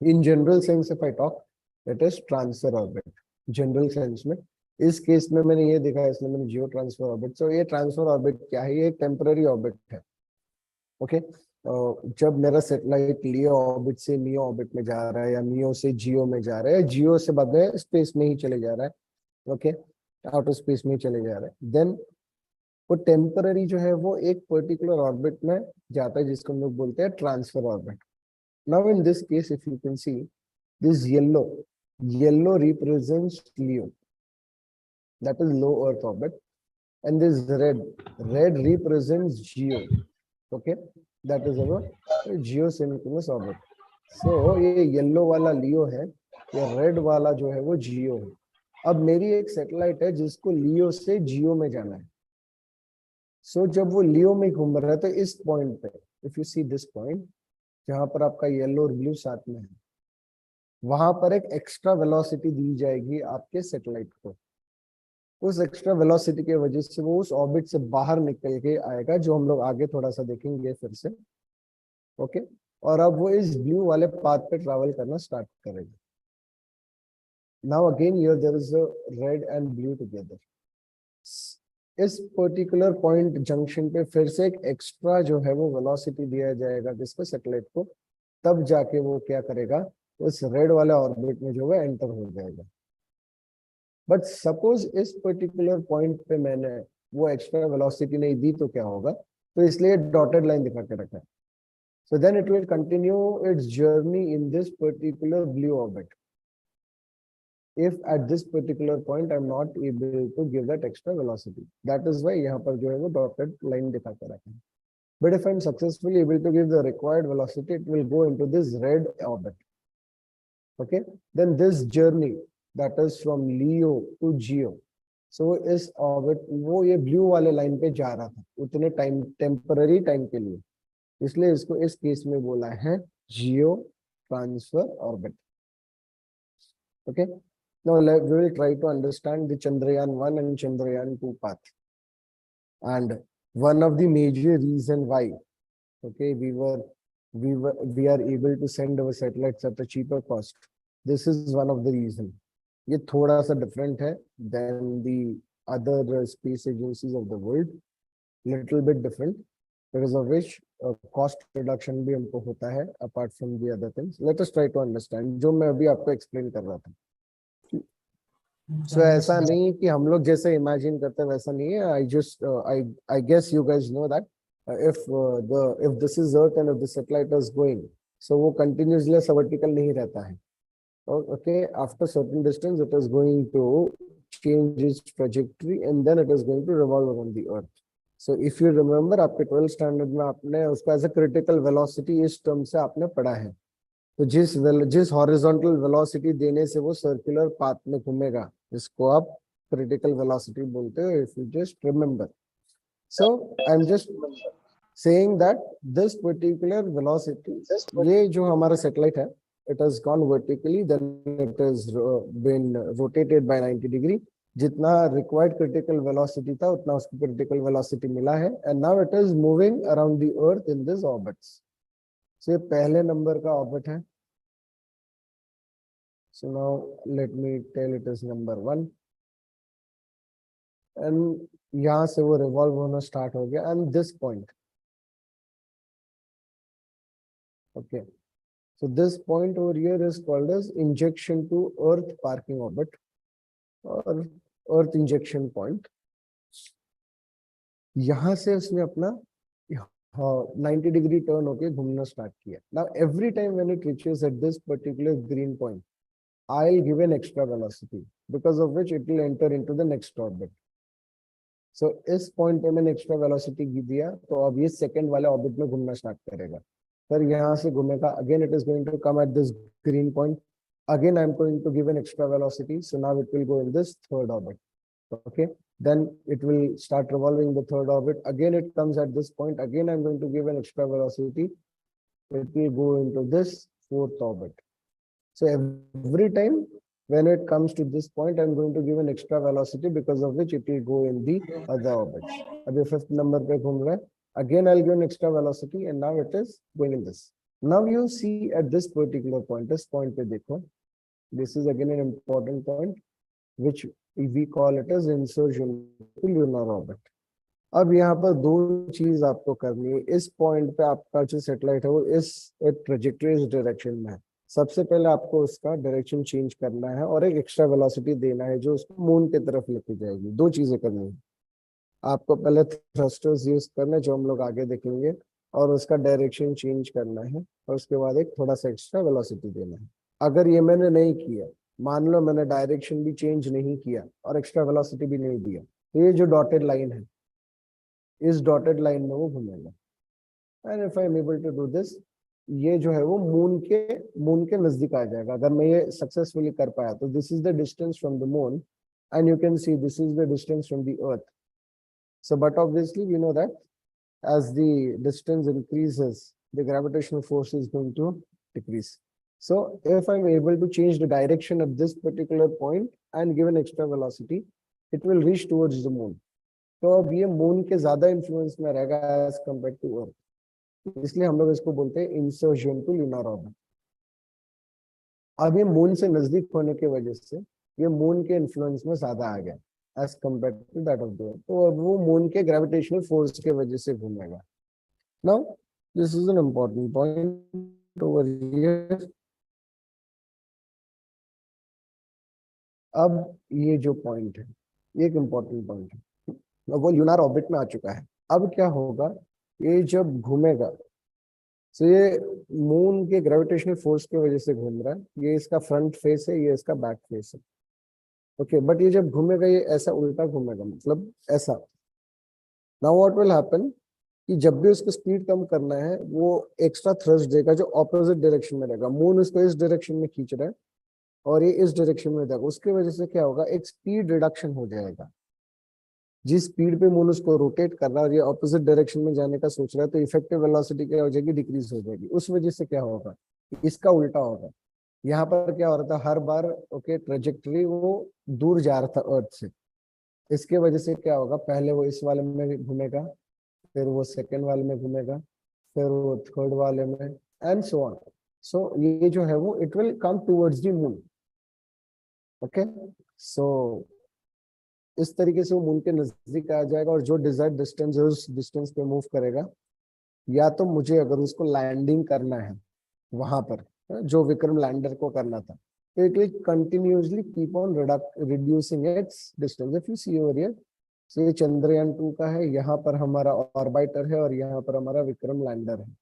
in general sense if I talk, it is transfer orbit. General sense में इस case में मैंने ये देखा है, इसलिए मैंने जियो transfer orbit. सो ये ट्रांसफर ऑर्बिट क्या है? ये एक टेम्पररी ऑर्बिट है. ओके, जब मेरा सैटेलाइट लियो ऑर्बिट से मियो ऑर्बिट में जा रहा है, या मियो से जियो में जा रहा है, जियो से बाद में स्पेस में ही चले जा रहा है, ओके, आउटर स्पेस में ही चले जा रहा है, देन वो टेम्पररी जो है वो एक पर्टिकुलर ऑर्बिट में जाता है जिसको हम लोग बोलते हैं transfer orbit. Now in this case, if you can see, this yellow represents Leo, that is low Earth orbit, and this red represents Geo, okay, that is our geosynchronous orbit. So ये yellow वाला Leo है, ये red वाला जो है वो Geo है. अब मेरी एक सैटेलाइट है जिसको लियो से जियो में जाना है. सो जब वो लियो में घूम रहा है तो इस पॉइंट पे, if you see this point जहां पर आपका येलो और ब्लू साथ में है, वहां पर एक एक्स्ट्रा वेलोसिटी दी जाएगी आपके सैटेलाइट को। उस एक्स्ट्रा वेलोसिटी की वजह से वो उस ऑर्बिट से बाहर निकल के आएगा, जो हम लोग आगे थोड़ा सा देखेंगे फिर से। ओके, और अब वो इस ब्लू वाले पाथ पे ट्रैवल करना स्टार्ट करेगा। Now again here there is a red and blue together. इस पर्टिकुलर पॉइंट जंक्शन पे फिर से एक एक्स्ट्रा जो है वो वेलोसिटी दिया जाएगा जिसको सैटेलाइट को, तब जाके वो क्या करेगा, उस रेड वाले ऑर्बिट में जो है एंटर हो जाएगा। बट सपोज इस पर्टिकुलर पॉइंट पे मैंने वो एक्स्ट्रा वेलोसिटी नहीं दी तो क्या होगा, तो इसलिए डॉटेड लाइन दिखा के रखा है। So then it will continue its journey in this particular blue orbit. If at this particular point I'm not able to give that extra velocity, that is why यहाँ पर जो है वो dotted line दिखा के रखा है. But if I'm successfully able to give the required velocity, it will go into this red orbit. Okay, then this journey that is from Leo to Geo. So इस orbit वो ये blue वाले line पे जा रहा था उतने time temporary time के लिए, इसलिए इसको इस केस में बोला है geo transfer orbit. Okay, now we will try to understand the Chandrayaan 1 and Chandrayaan 2 path. And one of the major reason why, okay, we are able to send our satellites at a cheaper cost. This is one of the reason. ये थोड़ा सा different है than the other space agencies of the world, little bit different, because of which cost reduction भी हमको होता है apart from the other things. Let us try to understand जो मैं अभी आपको explain कर रहा था। So ऐसा नहीं है कि हम लोग जैसे imagine करते हैं वैसा नहीं है। I guess you guys know that if this is Earth and if the satellite is going, so वो continuously vertical नहीं रहता है। Okay, after certain distance it is going to change its trajectory and then it is going to revolve around the Earth. So if you remember आपके 12th standard में आपने उसका as a critical velocity इस term से आपने पढ़ा है। तो जिस हॉरिजॉन्टल वेलोसिटी देने से वो सर्कुलर पाथ में घूमेगा, जिसको आप क्रिटिकल वेलोसिटी बोलते हो, if you just remember. So I am just saying that this particular velocity, ये जो हमारा सैटेलाइट है, it has gone vertically, then it has been rotated by 90 degree. जितना required critical velocity था उतना उसको critical velocity मिला है, and now it is moving around the earth in this orbits. So ये पहले नंबर का ऑर्बिट है। So now let me tell it is number 1, and यहाँ से वो revolve होना start हो गया, and this point, okay, so this point over here is called as injection to earth parking orbit or earth injection point। यहाँ से उसने अपना 90 degree turn होके घूमना स्टार्ट किया। Now every time when it reaches at this particular green point, I'll give an extra velocity because of which it will enter into the next orbit. So इस point पे मैंने extra velocity दिया तो अब ये second वाले orbit में घूमना स्टार्ट करेगा। फिर यहाँ से घूमेगा, again it is going to come at this green point, again I'm going to give an extra velocity, so now it will go in this third orbit. Okay, then it will start revolving the third orbit, again it comes at this point, again I'm going to give an extra velocity, it will go into this fourth orbit. So every time when it comes to this point, I'm going to give an extra velocity because of which it will go in the other orbits. Abhi fifth number pe ghum raha hai, again I'll give an extra velocity and now it is going in this. Now you see at this particular point, this point pe dekho, this is again an important point which we call it as insertion to lunar orbit. अब यहाँ पर दो चीज आपको करनी है। इस point पे आपका जो सैटेलाइट है वो इस ट्रेजेक्टरी इस डायरेक्शन में है। सबसे पहले आपको उसका डायरेक्शन चेंज करना है और एक एक्स्ट्रा वेलोसिटी देना है जो उसको मून की तरफ लेके जाएगी। दो चीजें करनी है आपको, पहले थ्रस्टर्स यूज करना है जो हम लोग आगे देखेंगे, और उसका डायरेक्शन चेंज करना है, और उसके बाद एक थोड़ा सा एक्स्ट्रा वेलोसिटी देना है। अगर ये मैंने नहीं किया, मान लो मैंने डायरेक्शन भी चेंज नहीं किया और एक्स्ट्रा वेलोसिटी भी नहीं दिया, तो ये जो डॉटेड लाइन है, इस डॉटेड लाइन में वो घूमेगा। And if I am able to do this, ये जो है वो मून के नजदीक आ जाएगा। अगर मैं ये सक्सेसफुली कर पाया तो this is the distance from the moon and you can see this is the distance from the earth. So but obviously we know that as the distance increases, the gravitational force is going to decrease. So if I'm able to change the direction at this particular point and give an extra velocity, it will reach towards the moon. तो अब ये moon के ज्यादा influence में रहेगा as compare to earth, इसलिए हम लोग इसको बोलते हैं इंसर्शन टू लूनर ऑर्बिट। अब ये मून से नजदीक होने की वजह से ये मून के इन्फ्लुएंस में ज्यादा आ गया as compare to that of the earth, तो अब वो मून के ग्रेविटेशनल फोर्स के वजह से घूमेगा। Now this is an important point over here. अब ये जो पॉइंट है ये एक इम्पोर्टेंट पॉइंट है, वो लूनर ऑर्बिट में आ चुका है। अब क्या होगा, ये जब घूमेगा, तो ये मून के ग्रेविटेशनल फोर्स की वजह से घूम रहा है, ये इसका फ्रंट फेस है, ये इसका बैक फेस है। ओके, बट ये जब घूमेगा ये ऐसा उल्टा घूमेगा, मतलब ऐसा। नाउ व्हाट विल हैपन कि जब भी उसको स्पीड कम करना है वो एक्स्ट्रा थ्रस्ट देगा जो ऑपोजिट डायरेक्शन में रहेगा। मून उसको इस डायरेक्शन में खींच रहा है और ये इस डायरेक्शन में जाएगा, उसकी वजह से क्या होगा, एक स्पीड रिडक्शन हो जाएगा। जिस स्पीड पे मून उसको रोटेट कर रहा है और ये ऑपोजिट डायरेक्शन में जाने का सोच रहा है, तो इफेक्टिव वेलोसिटी क्या हो जाएगी, डिक्रीज हो जाएगी। उस वजह से क्या होगा, इसका उल्टा होगा। यहाँ पर क्या हो रहा था, हर बार ओके ट्रेजेक्टरी वो दूर जा रहा था अर्थ से, इसके वजह से क्या होगा, पहले वो इस वाले में घूमेगा, फिर वो सेकेंड वाले में घूमेगा, फिर वो थर्ड वाले में, एंड सो ऑन। सो ये जो है वो it will come towards the moon. Okay, so इस तरीके से वो मून के नजदीक आ जाएगा और जो डिजायर्ड डिस्टेंस है उस डिस्टेंस पे मूव करेगा। या तो मुझे अगर उसको लैंडिंग करना है वहां पर, जो विक्रम लैंडर को करना था, तो it will continuously keep on reducing its distance. If you see over here, so ये चंद्रयान 2 का है, यहाँ पर हमारा ऑर्बिटर है और यहाँ पर हमारा विक्रम लैंडर है।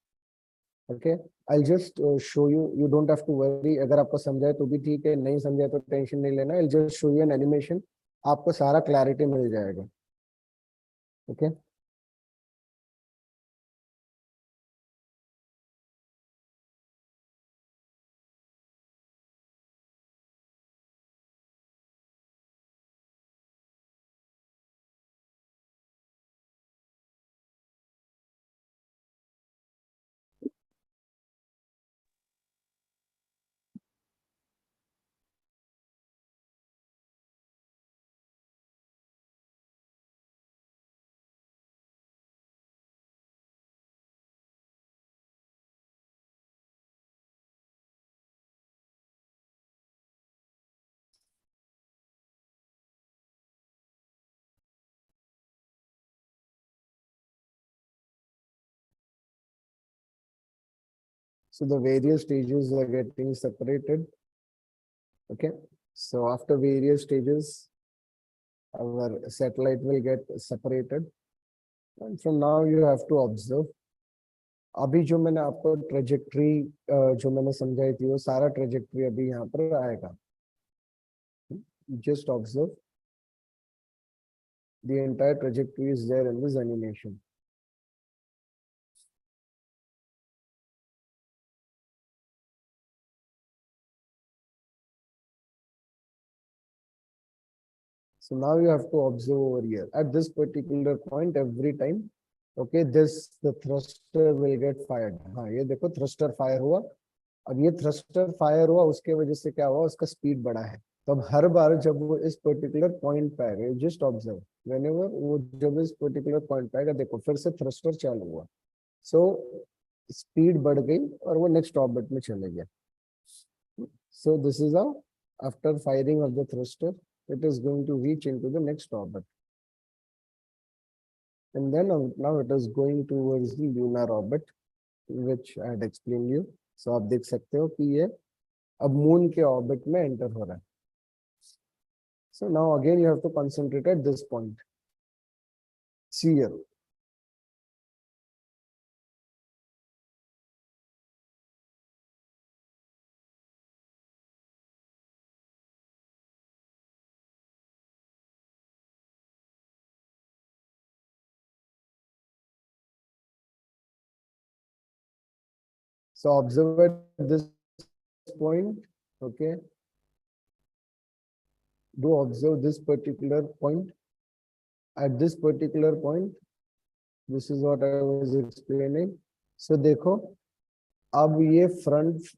Okay, I just show you, you don't have to worry, अगर आपको समझाए तो भी ठीक है, नहीं समझाए तो टेंशन नहीं लेना। आई just show you N animation, आपको सारा क्लैरिटी मिल जाएगा। Okay, so the various stages are getting separated. Okay, so after various stages our satellite will get separated, and from now you have to observe. अभी जो मैंने आपको trajectory जो मैंने समझाई थी वो सारा ट्रेजेक्ट्री अभी यहाँ पर आएगा। Just observe, the entire trajectory is there in this animation. So now you have to observe over here at this particular point every time. Okay, this the thruster will get fired. हाँ ये देखो thruster fire हुआ, अब ये thruster fire हुआ उसके वजह से क्या हुआ, उसका स्पीड बढ़ा है। तो अब हर बार जब वो इस पर्टिकुलर पॉइंट पे आएगा, जस्ट ऑब्जर्व, व्हेनेवर वो जब इस पर्टिकुलर पॉइंट पे आएगा, देखो फिर से थ्रस्टर चालू हुआ, सो स्पीड बढ़ गई और वो नेक्स्ट ऑर्बिट में चले गया। सो this is how after firing of the thruster it is going to reach into the next orbit, and then now it is going towards the lunar orbit which I had explained you. So आप देख सकते हो कि ये अब moon के orbit में enter हो रहा है। So now again you have to concentrate at this point. See here. So observe at this point, okay? Do observe this particular point. At this particular point, this is what I was explaining. So देखो, अब ये front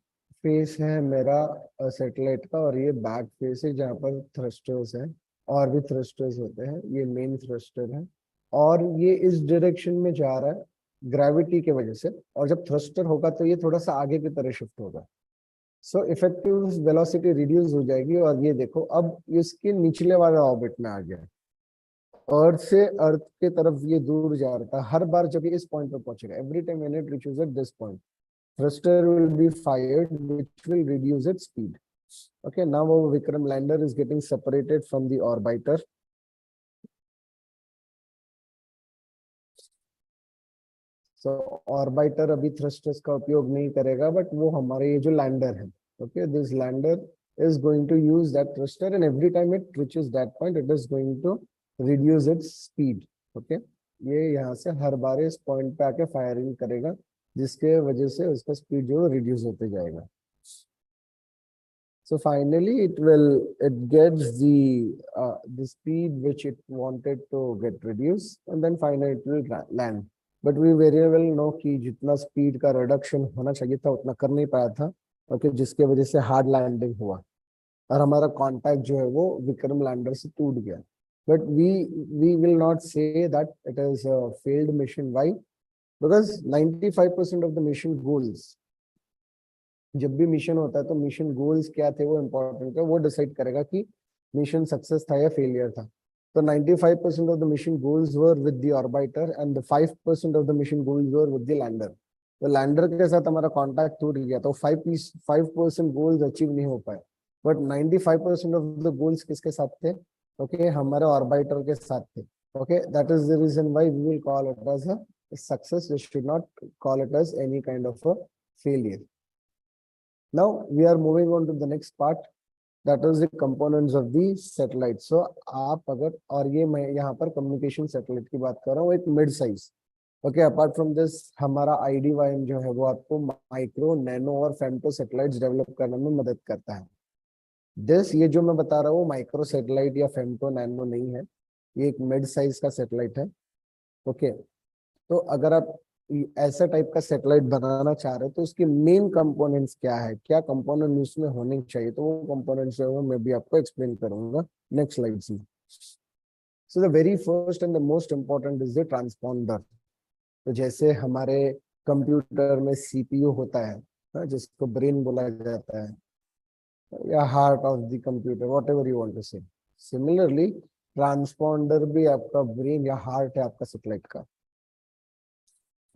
face है मेरा satellite का, और ये back face है जहाँ पर थ्रस्टर्स है, और भी थ्रस्टर्स होते हैं। ये मेन थ्रस्टर है और ये इस डायरेक्शन में जा रहा है ग्रेविटी की वजह से, और जब थ्रस्टर होगा तो ये थोड़ा सा आगे की तरह शिफ्ट होगा। सो इफेक्टिव वेलोसिटी रिड्यूस हो जाएगी, और ये देखो अब इसके निचले वाले ऑर्बिट में आ गया। अर्थ से अर्थ के तरफ ये दूर जा रहा था। हर बार जब ये इस पॉइंट पे पहुंचेगा, every time when it reaches at this point, thruster will be fired, which will reduce its speed. Okay, now our Vikram lander is getting separated from the orbiter. So orbiter अभी thrusters का उपयोग नहीं करेगा, but वो हमारे ये जो lander है, okay, this lander is going to use that thruster, and every time it reaches that point, it is going to reduce its speed. Okay, ये यहाँ से हर बार इस point पे आके firing करेगा, जिसके वजह से उसका स्पीड जो रिड्यूस होते जाएगा। So finally it gets the speed which it wanted to get reduced, and then finally it will land. But we very well know कि जितना स्पीड का रिडक्शन होना चाहिए था उतना कर नहीं पाया था, ओके, जिसके वजह से हार्ड लैंडिंग हुआ और हमारा कॉन्टैक्ट जो है वो विक्रम लैंडर से टूट गया। But we will not say that it is a failed mission. Why? Because 95% of the mission goals, जब भी मिशन होता है तो मिशन गोल्स क्या थे वो इम्पोर्टेंट है, वो डिसाइड करेगा कि मिशन सक्सेस था या फेलियर था। तो 95% of the mission goals were with the orbiter and the 5% of the mission goals were with the lander. तो लैंडर के साथ हमारा कॉन्टैक्ट टूट गया, तो 5% गोल्स अचीव नहीं हो पाए, बट 95% ऑफ द गोल्स किसके साथ थे? ओके, हमारे ऑर्बिटर के साथ थे। Okay, that is the reason why we will call it as a success. We should not call it as any kind of a failure. Now we are moving on to the next part, that is the components of the satellite. So आप अगर, और ये मैं यहाँ पर communication satellite की बात कर रहा हूँ, एक mid size. Okay, apart from this हमारा IDYM जो है वो आपको माइक्रो, नैनो और फेम्टो सैटेलाइट्स डेवलप करने में मदद करता है। ये जो मैं बता रहा हूँ माइक्रो सैटेलाइट या फेम्टो नैनो नहीं है, ये एक मिड साइज का सैटेलाइट है। ओके, तो अगर आप ऐसा टाइप का सैटेलाइट बनाना चाह रहे हो तो उसके मेन कंपोनेंट्स क्या है, क्या कंपोनेंट उसमें होने चाहिए, तो वो कंपोनेंट्स जो है मैं भी आपको एक्सप्लेन करूंगा नेक्स्ट स्लाइड से। So the very first and the most important is the transponder. तो जैसे हमारे कंप्यूटर में CPU होता है, जिसको ब्रेन बोला जाता है, या heart of the computer, whatever you want to say, similarly transponder भी आपका ब्रेन या हार्ट है आपका सैटेलाइट का।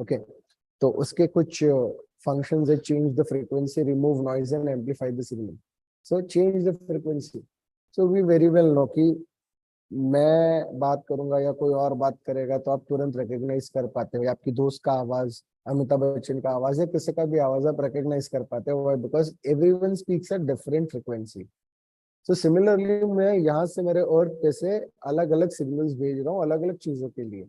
ओके, तो उसके कुछ फंक्शंस है, change the frequency, remove noise and amplify the signal. So change the frequency, so we very well know कि मैं बात करूंगा या कोई और बात करेगा तो आप तुरंत रिकॉग्नाइज कर पाते हो, आपकी दोस्त का आवाज, अमिताभ बच्चन का आवाज या किसी का भी आवाज आप रिकॉग्नाइज कर पाते हो, because everyone speaks at different frequency. So similarly मैं यहाँ से मेरे अर्थ पे से अलग अलग सिग्नल्स भेज रहा हूँ अलग अलग चीजों के लिए।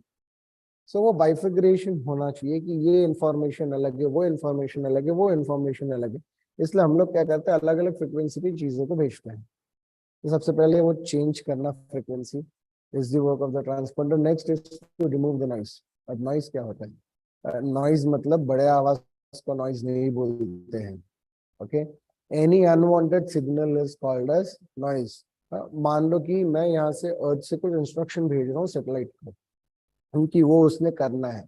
सो वो बाइफिग्रेशन होना चाहिए कि ये इन्फॉर्मेशन अलग है, वो इन्फॉर्मेशन अलग है, वो इन्फॉर्मेशन अलग है। इसलिए हम लोग क्या करते हैं, अलग अलग फ्रिक्वेंसी की चीजों को भेजते हैं। तो सबसे पहले वो चेंज करना frequency is the work of the transponder. Next is to remove the noise. अब नॉइज क्या होता है? नॉइज मतलब बड़े आवाज को नॉइज नहीं बोलते हैं। Okay, any unwanted signal is called as noise. मान लो कि मैं यहाँ से अर्थ से कुछ इंस्ट्रक्शन भेज रहा हूँ सैटेलाइट को, क्योंकि वो उसने करना है,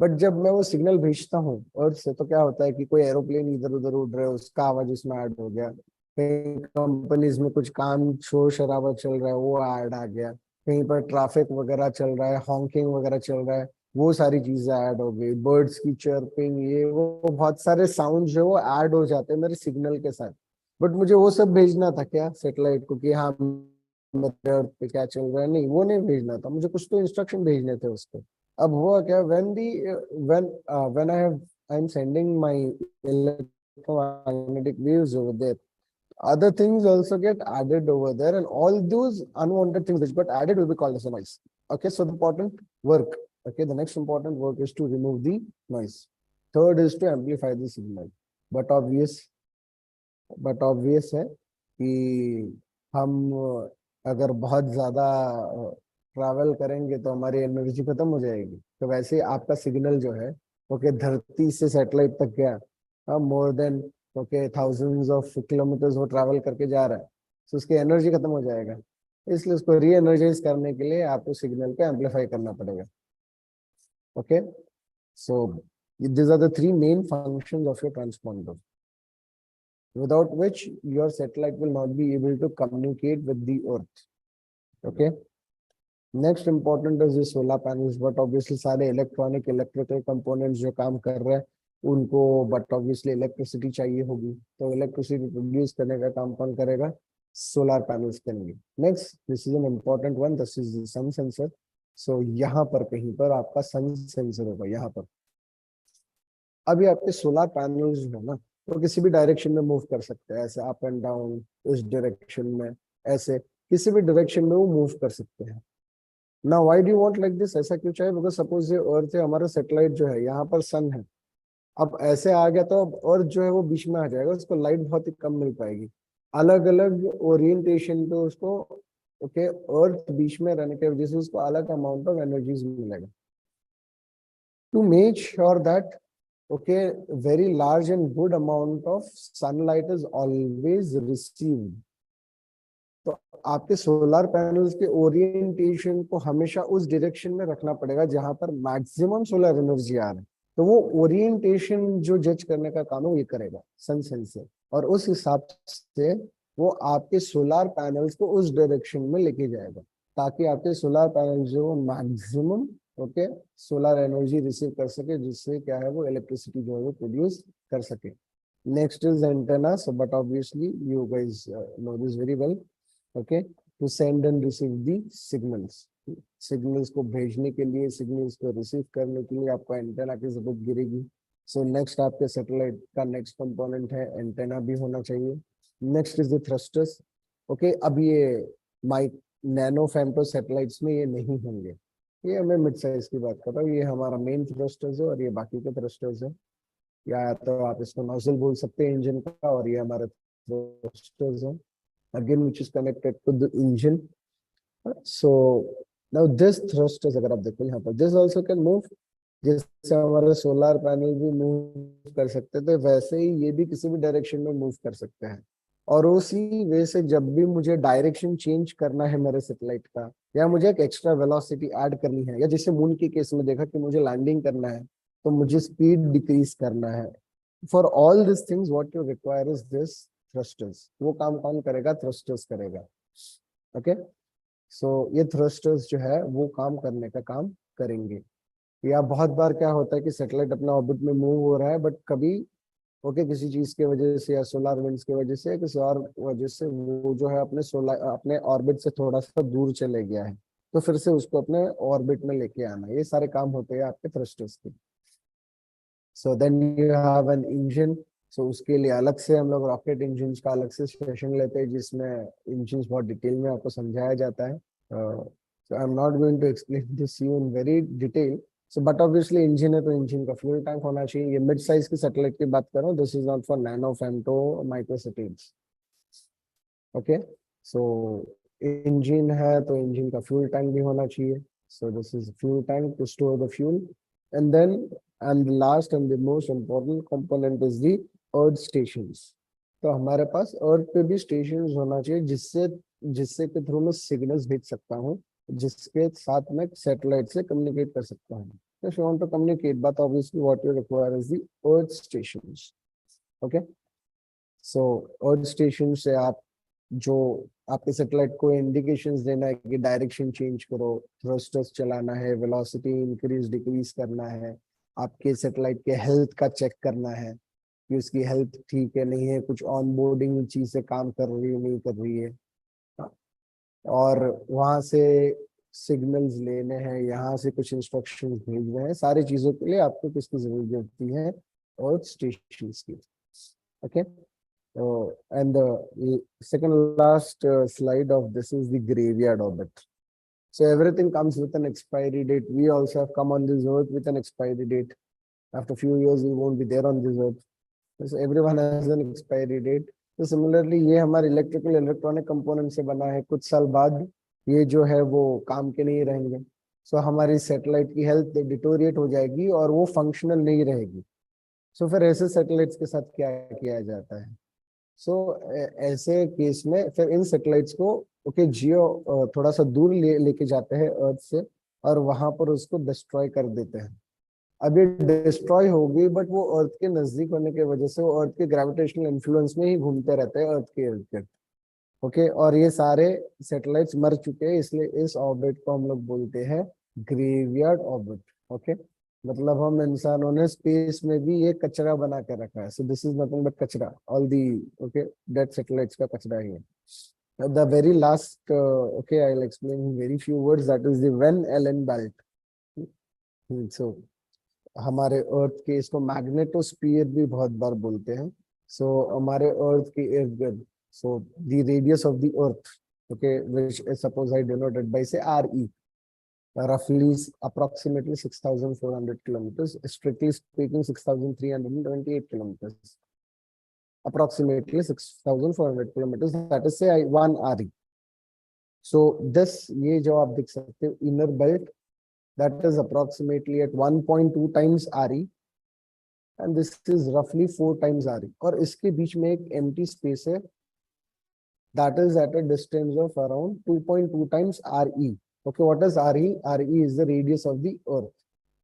बट जब मैं वो सिग्नल भेजता हूँ अर्थ से तो क्या होता है कि कोई एरोप्लेन इधर उधर उड़ रहा है, उसका आवाज उसमें ऐड हो गया, कहीं कंपनीज में कुछ काम शोर शराबा चल रहा है वो ऐड आ गया, कहीं पर ट्रैफिक वगैरह चल रहा है, हॉकिंग वगैरह चल रहा है, वो सारी चीजें ऐड हो गई, बर्ड्स की चर्पिंग, ये वो बहुत सारे साउंड जो वो ऐड हो जाते हैं मेरे सिग्नल के साथ। बट मुझे वो सब भेजना था क्या सैटेलाइट को कि हाँ मेरे अर्थ पे क्या चल रहा है? नहीं, वो नहीं भेजना था, मुझे कुछ तो इंस्ट्रक्शन भेजने थे उसको। अब हुआ क्या, when I am sending my electromagnetic waves over there, other things also get added over there, and all those unwanted things which got added will be called as a noise. Okay, so the important work, okay, the next important work is to remove the noise. Third is to amplify the signal. But obvious है कि हम अगर बहुत ज्यादा travel करेंगे तो हमारी energy खत्म हो जाएगी। तो वैसे आपका सिग्नल जो है ओके धरती से सैटेलाइट तक गया, more than okay, thousands of kilometres वो ट्रैवल करके जा रहा है, तो उसकी एनर्जी खत्म हो जाएगा, इसलिए उसको री एनर्जाइज करने के लिए आपको सिग्नल को एम्पलीफाई करना पड़ेगा। Okay, so these are the three main functions of your transponder, without which your satellite will not be able to communicate with the earth. Okay, next important is the solar panels, but obviously सारे electrical components जो काम कर रहे हैं उनको but obviously electricity चाहिए होगी, तो electricity produce करने का काम कौन करेगा? सोलर पैनल्स करेंगे। Next, this is an important one, this is sun sensor. So यहाँ पर कहीं पर आपका सन सेंसर होगा यहाँ पर। अभी आपके सोलर पैनल्स जो है ना, वो किसी भी डायरेक्शन में मूव कर सकते हैं, ऐसे अप एंड डाउन, इस डायरेक्शन में, ऐसे किसी भी डायरेक्शन में वो मूव कर सकते हैं। ना why do you want like this, ऐसा क्यों चाहिए? बिकॉज सपोज ये अर्थ है, हमारा सैटेलाइट जो है, यहाँ पर सन है, अब ऐसे आ गया तो अब अर्थ जो है वो बीच में आ जाएगा, उसको लाइट बहुत ही कम मिल पाएगी। अलग अलग ओरिएंटेशन पे उसको, ओके, अर्थ बीच में रहने की वजह से उसको अलग अमाउंट ऑफ एनर्जीज मिलेगा। To make sure that okay very large and good amount of sunlight is always received, तो आपके सोलर पैनल्स के ओरिएंटेशन को हमेशा उस डायरेक्शन में रखना पड़ेगा जहां पर मैक्सिमम सोलर एनर्जी आ रहा है। तो वो ओरिएंटेशन जो जज करने का काम है ये करेगा सन सेंसर, और उस हिसाब से वो आपके सोलर पैनल्स को उस डायरेक्शन में लेके जाएगा, ताकि आपके सोलर पैनल जो maximum okay solar energy receive कर सके, जिससे क्या है वो इलेक्ट्रिसिटी जो है वो प्रोड्यूस कर सके। Next is antenna, so but obviously you guys know this very well, okay, to send and receive the signals. Signals को भेजने के लिए, सिग्नल्स को रिसीव करने के लिए आपको एंटेना की जरूरत गिरेगी। सो नेक्स्ट आपके सैटेलाइट का नेक्स्ट कंपोनेंट है एंटेना भी होना चाहिए। Next is the thrusters. Okay, अब ये माइक नैनो फेम्टो सैटेलाइट्स में ये नहीं होंगे, ये हमें मिड साइज की बात कर रहा हूँ, ये हमारा मेन थ्रस्टर्स है और ये बाकी के थ्रस्टर्स है, या तो आप इसको नोजल बोल सकते हैं इंजन का, और ये हमारे थ्रस्टर्स है again which is connected to the engine. So now this thrusters, अगर आप देखो यहाँ पर, this also can move, जैसे हमारे सोलर पैनल भी मूव कर सकते थे, वैसे ही ये भी किसी भी डायरेक्शन में मूव कर सकते हैं। और उसी वे से जब भी मुझे डायरेक्शन चेंज करना है मेरे सैटेलाइट का, या मुझे एक एक्स्ट्रा वेलोसिटी ऐड करनी है, या जैसे मून के केस में देखा कि मुझे लैंडिंग करना है तो मुझे स्पीड डिक्रीज करना है, for all this things what you require is this thrusters. वो काम कौन करेगा? थ्रस्टर्स करेगा। ओके, सो ये थ्रस्टर्स जो है वो काम करने का काम करेंगे। या बहुत बार क्या होता है कि सैटेलाइट अपना ऑर्बिट में मूव हो रहा है, बट कभी ओके किसी चीज की वजह से, या सोलर विंड्स की वजह से, किसी और वजह से वो जो है अपने ऑर्बिट से थोड़ा सा दूर चले गया है, तो फिर से उसको अपने ऑर्बिट में लेके आना, ये सारे काम होते हैं आपके थ्रस्टर्स के। So then you have an engine. So उसके लिए अलग से हम लोग रॉकेट इंजन का अलग से सेशन लेते हैं, जिसमें इंजन बहुत डिटेल में आपको समझाया जाता है। So I am not going to explain this you in very detail. So but obviously engine है तो इंजन का फ्यूल टैंक होना चाहिए। ये मिड साइज की सैटेलाइट की बात कर रहा हूँ, this is not for nano femto micro satellites. Okay, so engine है तो इंजन का फ्यूल टैंक भी होना चाहिए। So this is fuel tank to store the fuel, and then and the last and the most important component is the earth stations. तो हमारे पास अर्थ पे भी स्टेशंस होना चाहिए, जिससे के थ्रू मैं सिग्नल्स भेज सकता हूँ, जिसके साथ मैं सैटेलाइट से कम्युनिकेट कर सकता हूँ। तो if you want to communicate, but obviously what you require is the earth stations. Okay, so earth station से आप जो आपके सैटेलाइट को इंडिकेशंस देना है कि डायरेक्शन चेंज करो, थ्रस्टर्स चलाना है, वेलोसिटी इंक्रीज डिक्रीज करना है, आपके सैटेलाइट के हेल्थ का चेक करना है कि उसकी हेल्थ ठीक है नहीं है, कुछ ऑन बोर्डिंग चीजें काम कर रही है नहीं कर रही है, और वहां से सिग्नल्स लेने हैं, यहाँ से कुछ इंस्ट्रक्शंस भेजने हैं, सारी चीजों के लिए आपको किसकी जरूरत होती है? अर्थ स्टेशंस की। Okay, and the second last slide of this is the graveyard orbit. So everything comes with an expiry date. We also have come on this earth with an expiry date. After a few years, we won't be there on this earth. So everyone has an expiry date. So similarly, ये हमारे electrical electronic component से बना है, कुछ साल बाद ये जो है वो काम के नहीं रहेंगे। सो हमारी सैटेलाइट की हेल्थ डिटोरिएट हो जाएगी और वो फंक्शनल नहीं रहेगी। सो फिर ऐसे सैटेलाइट्स के साथ क्या किया जाता है? सो ऐसे केस में फिर इन सैटेलाइट्स को जियो थोड़ा सा दूर लेके जाते हैं अर्थ से, और वहां पर उसको डिस्ट्रॉय कर देते हैं। अब ये डिस्ट्रॉय हो गई, बट वो अर्थ के नजदीक होने की वजह से वो अर्थ के ग्रेविटेशनल इन्फ्लुएंस में ही घूमते रहते हैं अर्थ के इर्द गिर्द। ओके, और ये सारे सैटेलाइट्स मर चुके हैं, इसलिए इस ऑर्बिट को हम लोग बोलते हैं ग्रेवयार्ड ऑर्बिट। ओके, मतलब हम इंसानों ने स्पेस में भी ये कचरा बना के रखा है। सो दिस इज नथिंग बट कचरा, ऑल दी डेड सैटेलाइट्स का कचरा ही है। The very last, I'll explain in very few words. That is the Van Allen belt. So हमारे अर्थ के इसको मैग्नेटोस्फीयर भी बहुत बार बोलते हैं। सो हमारे अर्थ के इर्द गिर्द, so the radius of the earth, which is suppose I denoted by say RE, roughly approximately 6,400 kilometers, strictly speaking 6,328 kilometers, approximately 6,400 kilometers, that is say 1 RE. So this, ये जो आप देख सकते हो inner belt, that is approximately at 1.2 times RE, and this is roughly 4 times RE. और इसके बीच में एक empty space है, that is at a distance of around 2.2 times RE. Okay, what is RE? RE is the radius of the Earth.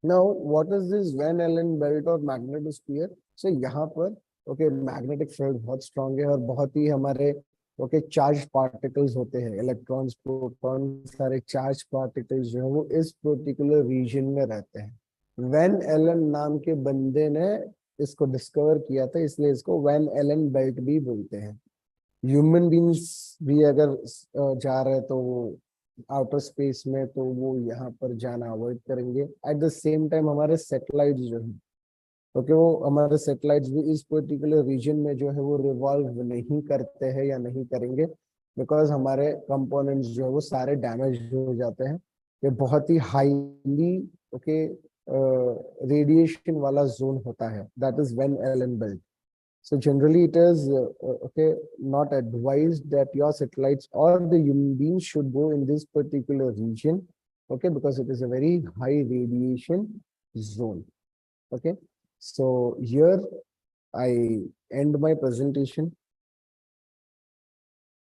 Now, what is this Van Allen belt or magnetosphere? So यहाँ पर magnetic field बहुत strong है, और बहुत ही हमारे charge particles होते हैं, electrons, protons, सारे चार्ज पार्टिकल्स जो है वो इस पर्टिकुलर रीजन में रहते हैं। वैन एलन नाम के बंदे ने इसको डिस्कवर किया था, इसलिए इसको वैन एलन बेल्ट भी बोलते हैं। ह्यूमन बींग्स भी अगर जा रहे तो वो आउटर स्पेस में, तो वो यहाँ पर जाना अवॉइड करेंगे। एट द सेम टाइम हमारे सैटेलाइट जो है, वो हमारे सैटेलाइट्स भी इस पर्टिकुलर रीजन में जो है वो रिवॉल्व नहीं करते हैं या नहीं करेंगे, बिकॉज हमारे कंपोनेंट्स जो है वो सारे डैमेज हो जाते हैं। ये बहुत ही हाईली रेडिएशन वाला जोन होता है, that is Van Allen belt. So generally it is not advised that your satellites or the human beings should go in this particular region, because it is a very high radiation zone. Okay, so here I end my presentation.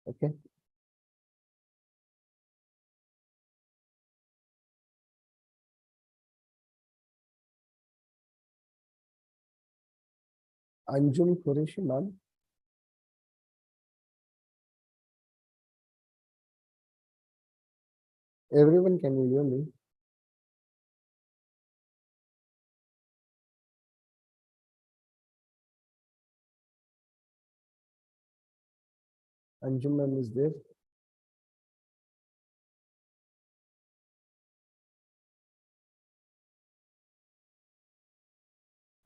Okay. Anjum Qureshi, ma'am. Everyone, can you hear me? Anjum ma'am is there.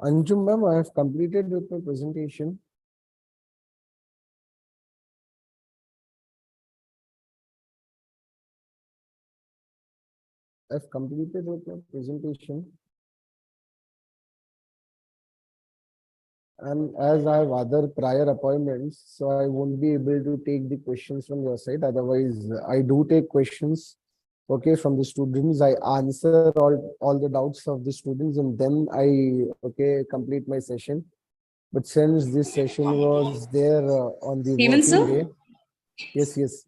Anjum ma'am, I have completed with my presentation. I've completed with my presentation. And as I have other prior appointments, so I won't be able to take the questions from your side. Otherwise, I do take questions, from the students. I answer all the doubts of the students, and then I complete my session. But since this session was there on the Hemant, working sir? day,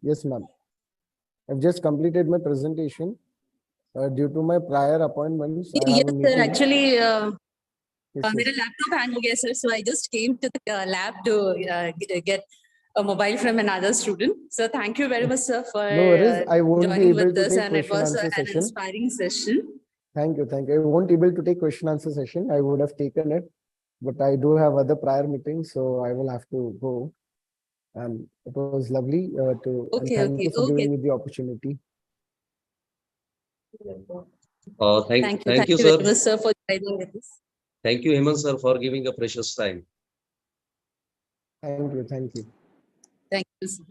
yes, ma'am. I've just completed my presentation. Due to my prior appointments, I Yes, have a sir. meeting. Actually, Yes, मेरा laptop hang हो गया sir, so I just came to the lab to get a mobile from another student. So thank you very much, sir, for No worries. I won't be joining able with to us, take and it question was answer an session. inspiring session. Thank you. I won't able to take question answer session. I would have taken it, but I do have other prior meetings, so I will have to go. And it was lovely and Okay, thank you for okay. giving me the opportunity. Thank you, very sir. much, sir, for joining with us. Thank you, Hemant sir, for giving a precious time. Thank you. Thank you, sir.